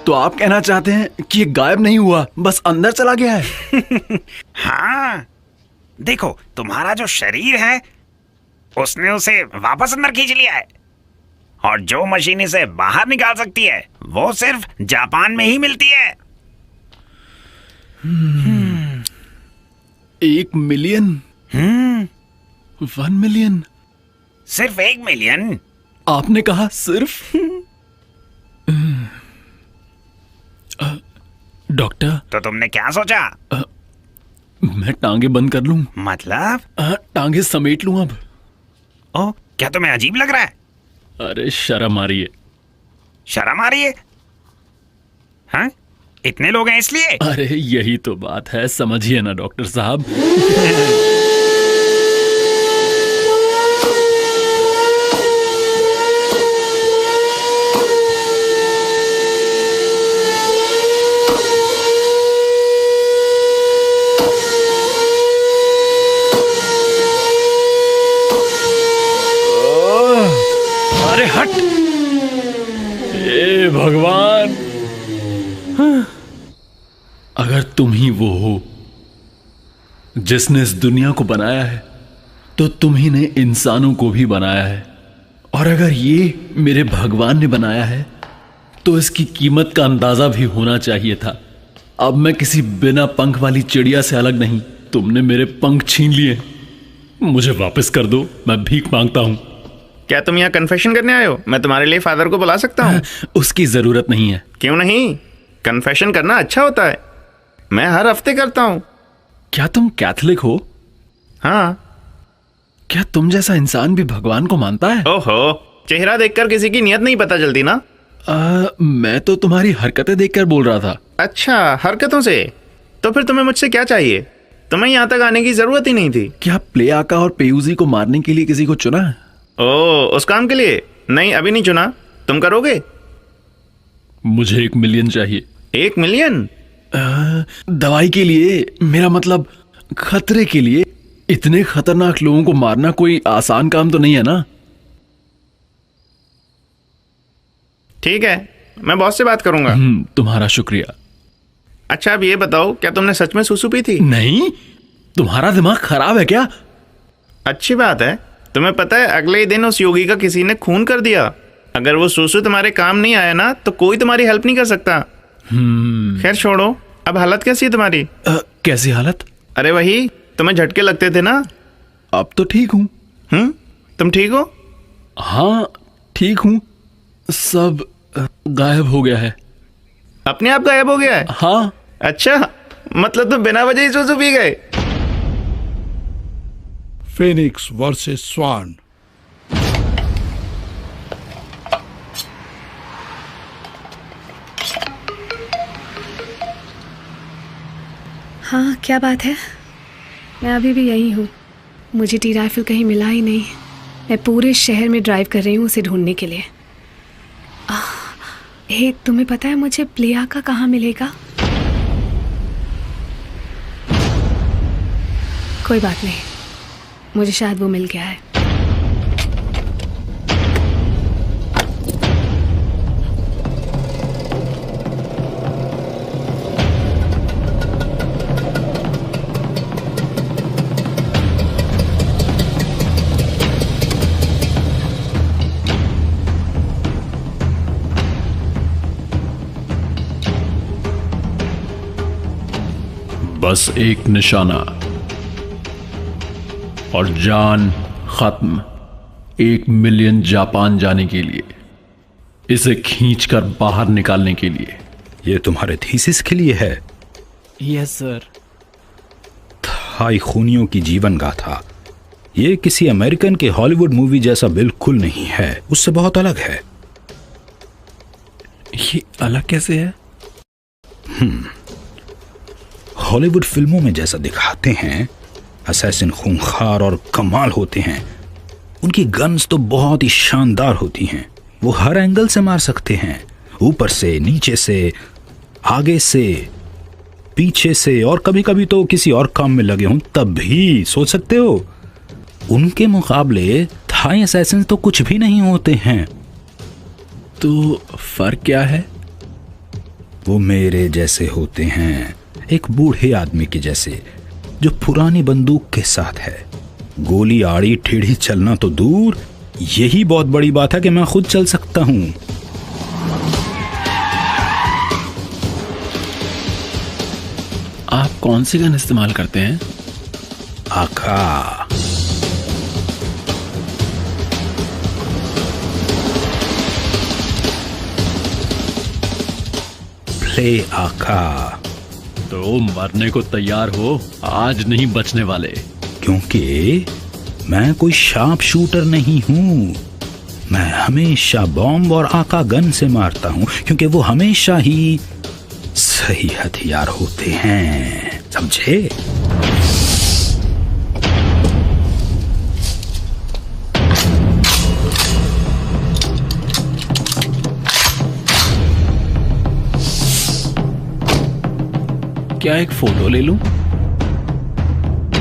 [SPEAKER 10] तो आप कहना चाहते हैं कि ये गायब नहीं हुआ, बस अंदर चला गया है?
[SPEAKER 14] हाँ, देखो तुम्हारा जो शरीर है उसने उसे वापस अंदर खींच लिया है, और जो मशीन इसे बाहर निकाल सकती है वो सिर्फ जापान में ही मिलती है।
[SPEAKER 10] 1 मिलियन? 1 मिलियन?
[SPEAKER 14] सिर्फ 1 मिलियन?
[SPEAKER 10] आपने कहा सिर्फ? डॉक्टर,
[SPEAKER 14] तो तुमने क्या सोचा?
[SPEAKER 10] मैं टांगे बंद कर लूं?
[SPEAKER 14] मतलब?
[SPEAKER 10] टांगे समेट लूं अब।
[SPEAKER 14] ओ, क्या तुम्हें अजीब लग रहा है?
[SPEAKER 10] अरे शर्म आ रही है।
[SPEAKER 14] शर्म आ रही है? हाँ? इतने लोग हैं इसलिए?
[SPEAKER 10] अरे यही तो बात है, समझिए ना डॉक्टर साहब। हट! हे भगवान, अगर तुम ही वो हो जिसने इस दुनिया को बनाया है, तो तुम ही ने इंसानों को भी बनाया है। और अगर ये मेरे भगवान ने बनाया है, तो इसकी कीमत का अंदाजा भी होना चाहिए था। अब मैं किसी बिना पंख वाली चिड़िया से अलग नहीं। तुमने मेरे पंख छीन लिए, मुझे वापस कर दो, मैं भीख मांगता हूं।
[SPEAKER 15] क्या तुम यहाँ कन्फेशन करने आए हो? मैं तुम्हारे लिए फादर को बुला सकता हूँ।
[SPEAKER 10] उसकी जरूरत नहीं है।
[SPEAKER 15] क्यों नहीं? कन्फेशन करना अच्छा होता है, मैं हर हफ्ते करता हूँ।
[SPEAKER 10] क्या तुम कैथलिक हो?
[SPEAKER 15] हाँ।
[SPEAKER 10] क्या तुम जैसा इंसान भी भगवान को मानता है?
[SPEAKER 15] ओहो, चेहरा देखकर किसी की नियत नहीं पता चलती ना।
[SPEAKER 10] मैं तो तुम्हारी हरकतें देखकर बोल रहा था।
[SPEAKER 15] अच्छा, हरकतों से? तो फिर तुम्हें मुझसे क्या चाहिए? तुम्हें यहाँ तक आने की जरूरत ही नहीं थी।
[SPEAKER 10] क्या प्ले आका और पेयूजी को मारने के लिए किसी को चुना है?
[SPEAKER 15] ओह, उस काम के लिए? नहीं, अभी नहीं चुना। तुम करोगे?
[SPEAKER 10] मुझे 1 मिलियन चाहिए।
[SPEAKER 15] 1 मिलियन?
[SPEAKER 10] दवाई के लिए, मेरा मतलब खतरे के लिए। इतने खतरनाक लोगों को मारना कोई आसान काम तो नहीं है ना।
[SPEAKER 15] ठीक है, मैं बॉस से बात करूंगा।
[SPEAKER 10] तुम्हारा शुक्रिया।
[SPEAKER 15] अच्छा, अब ये बताओ, क्या तुमने सच में सूसू पी थी?
[SPEAKER 10] नहीं। तुम्हारा दिमाग खराब है क्या?
[SPEAKER 15] अच्छी बात है। तुम्हें पता है, अगले ही दिन उस योगी का किसी ने खून कर दिया। अगर वो सूसू तुम्हारे काम नहीं आया ना, तो कोई तुम्हारी हेल्प नहीं कर सकता। खैर छोड़ो, अब हालत कैसी है तुम्हारी?
[SPEAKER 10] कैसी हालत?
[SPEAKER 15] अरे वही, तुम्हें झटके लगते थे ना।
[SPEAKER 10] अब तो ठीक हूँ।
[SPEAKER 15] तुम ठीक हो?
[SPEAKER 10] हाँ ठीक हूँ, सब गायब हो गया है।
[SPEAKER 15] अपने आप गायब हो गया है?
[SPEAKER 10] हाँ।
[SPEAKER 15] अच्छा, मतलब तुम बिना वजह ही सूसू पी गए?
[SPEAKER 13] Phoenix versus Swan.
[SPEAKER 1] हाँ, क्या बात है? मैं अभी भी यही हूँ। मुझे टी राइफल कहीं मिला ही नहीं। मैं पूरे शहर में ड्राइव कर रही हूँ उसे ढूंढने के लिए। हे, तुम्हें पता है मुझे प्लेयाका कहाँ मिलेगा? कोई बात नहीं, मुझे शायद वो मिल गया है।
[SPEAKER 5] बस एक निशाना और जान खत्म। 1 मिलियन जापान जाने के लिए, इसे खींचकर बाहर निकालने के लिए।
[SPEAKER 11] ये तुम्हारे थीसिस के लिए है?
[SPEAKER 6] Yes sir.
[SPEAKER 11] थाई खूनियों की जीवन गाथा। ये किसी अमेरिकन के हॉलीवुड मूवी जैसा बिल्कुल नहीं है, उससे बहुत अलग है।
[SPEAKER 5] ये अलग कैसे है?
[SPEAKER 11] हॉलीवुड फिल्मों में जैसा दिखाते हैं, असैसिन खूंखार और कमाल होते हैं। उनकी गन्स तो बहुत ही शानदार होती हैं। वो हर एंगल से मार सकते हैं, ऊपर से, नीचे से, आगे से, पीछे से, और कभी कभी तो किसी और काम में लगे हों तब भी। सोच सकते हो, उनके मुकाबले थाई असैसिन तो कुछ भी नहीं होते हैं।
[SPEAKER 5] तो फर्क क्या है?
[SPEAKER 11] वो मेरे जैसे होते हैं, एक बूढ़े आदमी के जैसे, जो पुरानी बंदूक के साथ है। गोली आड़ी टेढ़ी चलना तो दूर, यही बहुत बड़ी बात है कि मैं खुद चल सकता हूं।
[SPEAKER 5] आप कौन सी गन इस्तेमाल करते हैं?
[SPEAKER 11] आका। प्ले आका।
[SPEAKER 5] तो मरने को तैयार हो, आज नहीं बचने वाले।
[SPEAKER 11] क्योंकि मैं कोई शार्प शूटर नहीं हूं। मैं हमेशा बॉम्ब और आका गन से मारता हूं, क्योंकि वो हमेशा ही सही हथियार होते हैं, समझे?
[SPEAKER 5] क्या एक फोटो ले लूं?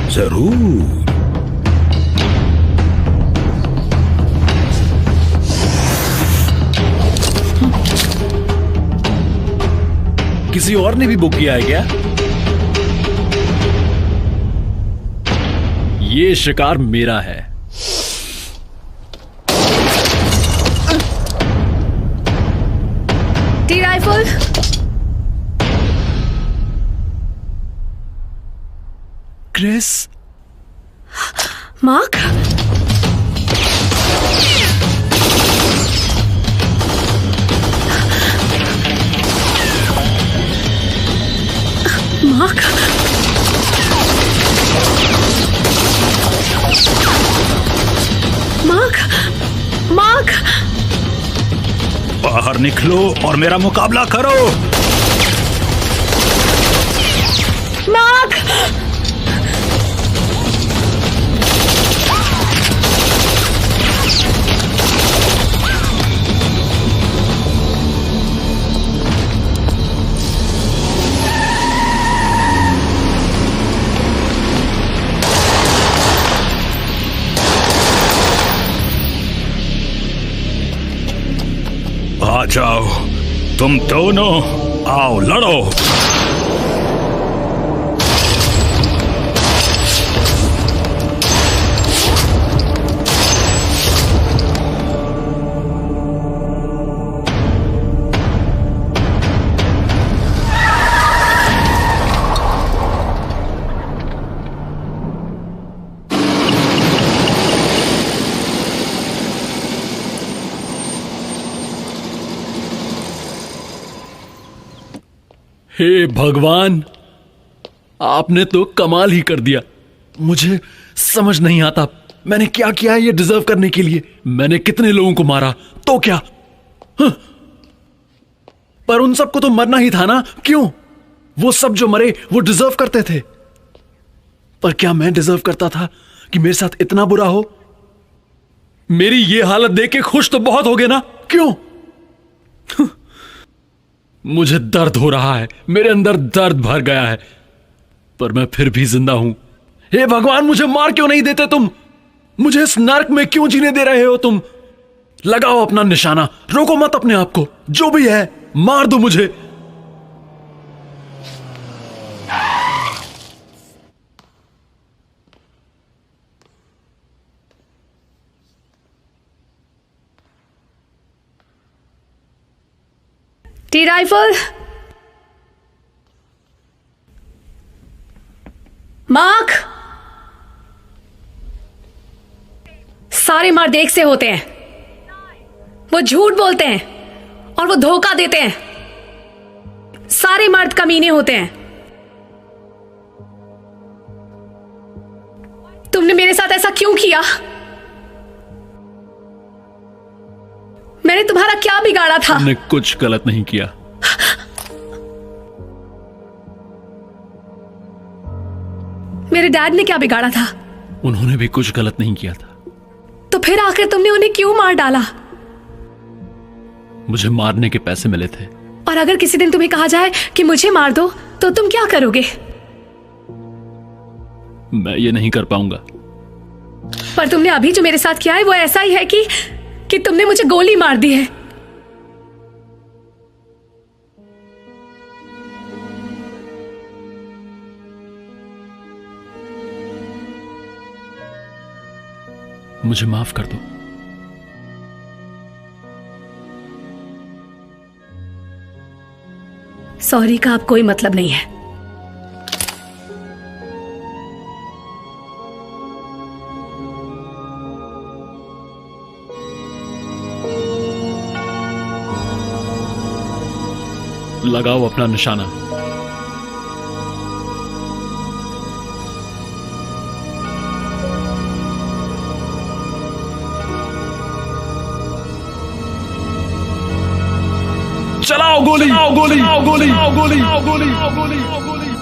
[SPEAKER 11] जरूर।
[SPEAKER 5] किसी और ने भी बुक किया है क्या? ये शिकार मेरा है।
[SPEAKER 1] T rifle.
[SPEAKER 5] Chris.
[SPEAKER 1] Mark. Mark. Mark. Mark.
[SPEAKER 11] बाहर निकलो और मेरा मुकाबला करो।
[SPEAKER 1] मार्क।
[SPEAKER 11] आ जाओ, तुम दोनों आओ, लड़ो।
[SPEAKER 5] हे भगवान, आपने तो कमाल ही कर दिया। मुझे समझ नहीं आता मैंने क्या किया है ये डिजर्व करने के लिए। मैंने कितने लोगों को मारा तो क्या? हाँ? पर उन सबको तो मरना ही था ना, क्यों? वो सब जो मरे वो डिजर्व करते थे, पर क्या मैं डिजर्व करता था कि मेरे साथ इतना बुरा हो? मेरी ये हालत देख के खुश तो बहुत हो गए ना, क्यों? मुझे दर्द हो रहा है, मेरे अंदर दर्द भर गया है, पर मैं फिर भी जिंदा हूं। हे भगवान, मुझे मार क्यों नहीं देते तुम? मुझे इस नर्क में क्यों जीने दे रहे हो तुम? लगाओ अपना निशाना, रोको मत अपने आप को, जो भी है मार दो मुझे।
[SPEAKER 1] टी राइफल, मार्क, सारे मर्द एक से होते हैं। वो झूठ बोलते हैं और वो धोखा देते हैं। सारे मर्द कमीने होते हैं। तुमने मेरे साथ ऐसा क्यों किया? मैंने तुम्हारा क्या बिगाड़ा था?
[SPEAKER 5] तुमने कुछ गलत नहीं किया।
[SPEAKER 1] मेरे डैड ने क्या बिगाड़ा था?
[SPEAKER 5] उन्होंने भी कुछ गलत नहीं किया था।
[SPEAKER 1] तो फिर आखिर तुमने उन्हें क्यों मार डाला?
[SPEAKER 5] मुझे मारने के पैसे मिले थे।
[SPEAKER 1] और अगर किसी दिन तुम्हें कहा जाए कि मुझे मार दो, तो तुम क्या करोगे?
[SPEAKER 5] मैं ये नहीं कर पाऊंगा।
[SPEAKER 1] पर तुमने अभी जो मेरे साथ किया है वो ऐसा ही है कि तुमने मुझे गोली मार दी है।
[SPEAKER 5] मुझे माफ कर दो।
[SPEAKER 1] सॉरी का अब कोई मतलब नहीं है।
[SPEAKER 5] लगाओ अपना निशाना। चलाओ गोली, चलाओ गोली, चलाओ गोली, चलाओ गोली, चलाओ गोली, चलाओ गोली, चलाओ गोली।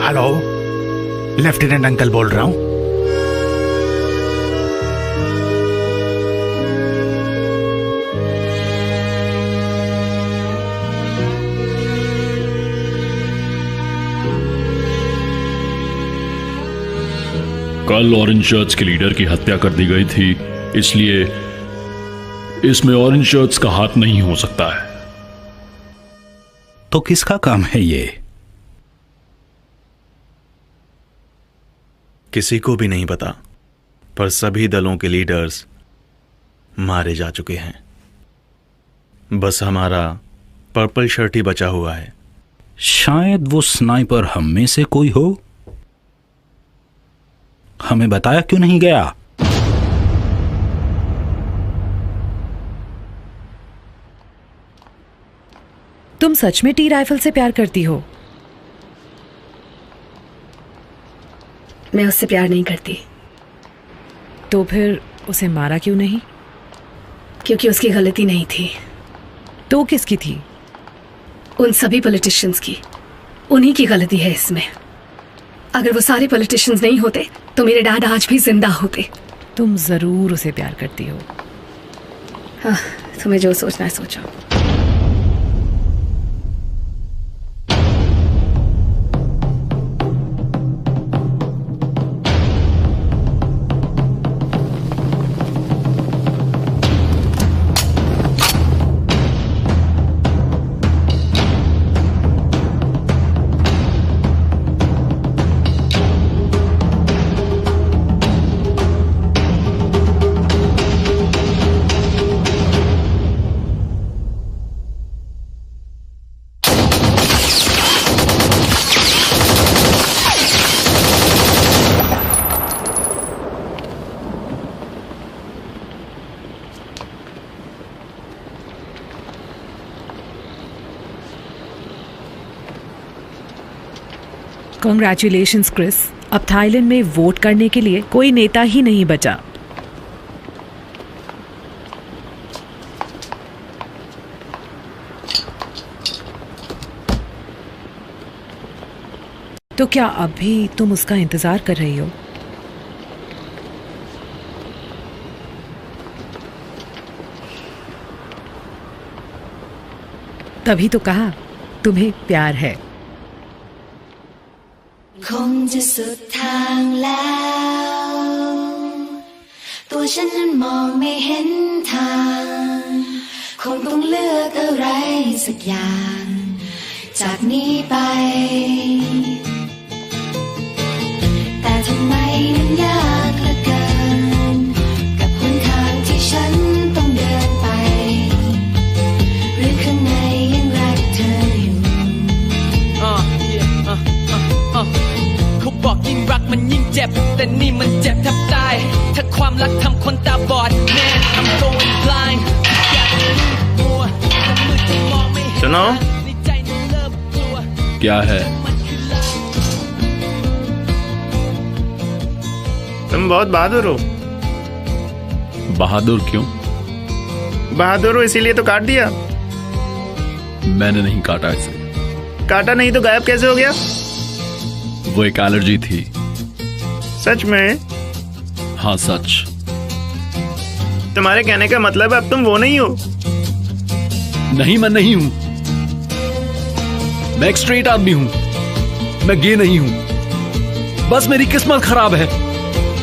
[SPEAKER 7] हेलो, लेफ्टिनेंट अंकल बोल रहा हूं।
[SPEAKER 5] कल ऑरेंज शर्ट्स के लीडर की हत्या कर दी गई थी, इसलिए इसमें ऑरेंज शर्ट्स का हाथ नहीं हो सकता है।
[SPEAKER 11] तो किसका काम है ये?
[SPEAKER 8] किसी को भी नहीं पता, पर सभी दलों के लीडर्स मारे जा चुके हैं। बस हमारा पर्पल शर्ट ही बचा हुआ है।
[SPEAKER 11] शायद वो स्नाइपर हम में से कोई हो। हमें बताया क्यों नहीं गया?
[SPEAKER 9] तुम सच में टी राइफल से प्यार करती हो?
[SPEAKER 1] मैं उससे प्यार नहीं करती।
[SPEAKER 9] तो फिर उसे मारा क्यों नहीं?
[SPEAKER 1] क्योंकि उसकी गलती नहीं थी।
[SPEAKER 9] तो किसकी थी?
[SPEAKER 1] उन सभी पॉलिटिशियंस की। उन्हीं की गलती है इसमें। अगर वो सारे पॉलिटिशियंस नहीं होते तो मेरे डैड आज भी जिंदा होते।
[SPEAKER 9] तुम जरूर उसे प्यार करती हो।
[SPEAKER 1] हाँ, तुम्हें जो सोचना है सोचो।
[SPEAKER 9] कॉन्ग्रेचुलेशंस क्रिस, अब थाईलैंड में वोट करने के लिए कोई नेता ही नहीं बचा। तो क्या अब भी तुम उसका इंतजार कर रही हो? तभी तो कहा तुम्हें प्यार है।
[SPEAKER 17] คงจะสุดทางแล้วตัวฉันนั้นมองไม่เห็นทางคงต้องเลือกอะไรสักอย่างจากนี้ไปแต่ทำไมมันยากเหลือเกินกับหนทางที่ฉันต้องเดินไปหรือข้างในยังรักเธออยู่
[SPEAKER 3] เขาบอกยิ่งรักมันยิ่งเจ็บแต่นี่มันเจ็บแทบตายถ้าความรักทำคนตาบอด Man I'm going blind อยากมืดมัวแต่มืดจนมองไม่เห็น
[SPEAKER 15] सुनो
[SPEAKER 3] ในใจนั้นเริ่มกลัว
[SPEAKER 5] क्या है?
[SPEAKER 15] तुम बहुत बहादुर हो।
[SPEAKER 5] बहादुर क्यों?
[SPEAKER 15] बहादुर हो इसीलिए तो काट दिया।
[SPEAKER 5] मैंने नहीं काटा इसे।
[SPEAKER 15] काटा नहीं तो गायब कैसे हो गया?
[SPEAKER 5] वो एक एलर्जी थी।
[SPEAKER 15] सच में?
[SPEAKER 5] हाँ सच।
[SPEAKER 15] तुम्हारे कहने का मतलब है अब तुम वो नहीं हो।
[SPEAKER 5] नहीं, मैं नहीं हूं। मैं एक स्ट्रेट आदमी हूं। मैं गे नहीं हूं। बस मेरी किस्मत खराब है।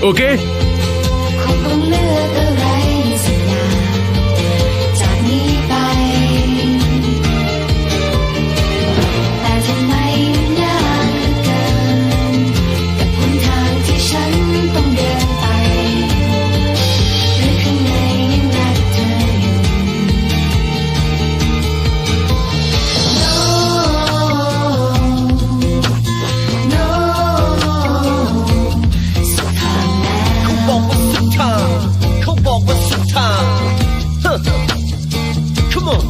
[SPEAKER 5] Okay?
[SPEAKER 17] คงต้องเลือกอะไรสักอย่างจากนี้ไปแต่ทำไมมันยากเหลือเกินกับหนทางที่ฉันต้องเดินไปหรือข้างในยังรักเธออยู่ No No สุดทางแล้ว
[SPEAKER 4] เขาบอกว่าสุดทางเขาบอกว่าสุดทาง Come on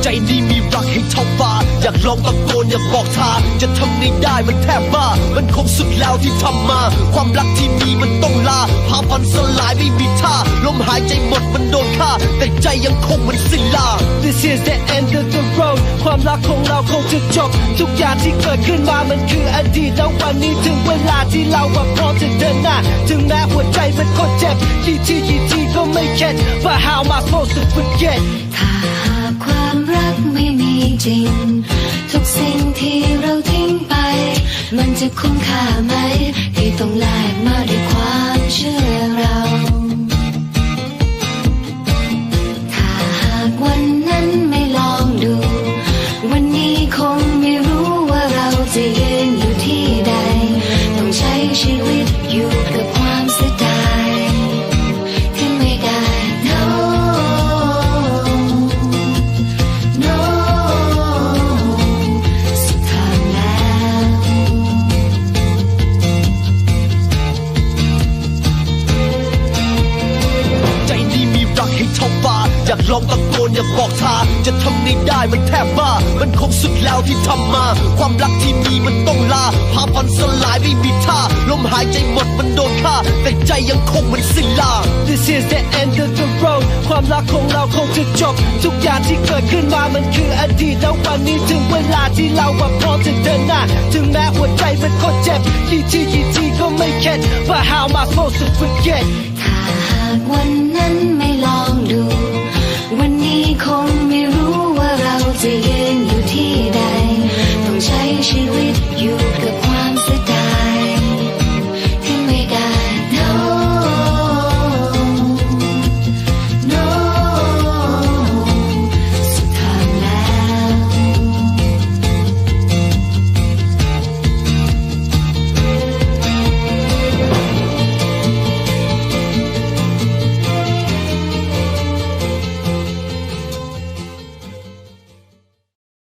[SPEAKER 4] ใจนี้มีรักให้เท่าฟ้าอยากลองตะโกนอยากบอกทางจะทำไงได้มันแทบบ้ามันคงสุดแล้วที่ทำมาความรักที่มีมันต้องลาพาพันสลายไม่มีท่าลมหายใจหมดมันโดนฆ่าแต่ใจยังคงมันสิ้นลา
[SPEAKER 3] This is the end of the road ความรักของเราคงจะจบทุกอย่างที่เกิดขึ้นมามันคืออดีตแล้ววันนี้ถึงเวลาที่เราพร้อมจะเดินหน้าถึงแม้หัวใจมันก็เจ็บกี่ทีก็ไม่เข็ด But how am I supposed to forget
[SPEAKER 17] ถ้าหากความรักไม่มีจริงทุกสิ่งที่เราทิ้งไปมันจะคุ้มค่าไหมที่ต้องแลกมาด้วยความเชื่อเราถ้าหากวันนั้นไม่ลองดูวันนี้คงไม่รู้ว่าเราจะยืนอยู่ที่ใดต้องใช้ชีวิตอยู่กับความเสียดายที่ไม่ได้ No No สุดทางแล้ว
[SPEAKER 4] ใจนี้มีรักให้เท่าฟ้าอยากลองตะโกนอยากบอกทางจะทำไงได้มันแทบบ้ามันคงสุดแล้วที่ทำมาความรักที่มีมันต้องลาพาพันสลายไม่มีท่าลมหายใจหมดมันโดนฆ่าแต่ใจยังคงมันสิ้นลา
[SPEAKER 3] This is the end of the road ความรักของเราคงจะจบทุกอย่างที่เกิดขึ้นมามันคืออดีตแล้ววันนี้ถึงเวลาที่เราพร้อมจะเดินหน้าถึงแม้หัวใจมันก็เจ็บกี่ทีก็ไม่เข็ด But how am I supposed to forget
[SPEAKER 17] ถ้าหากวันนั้นไม่ลองดู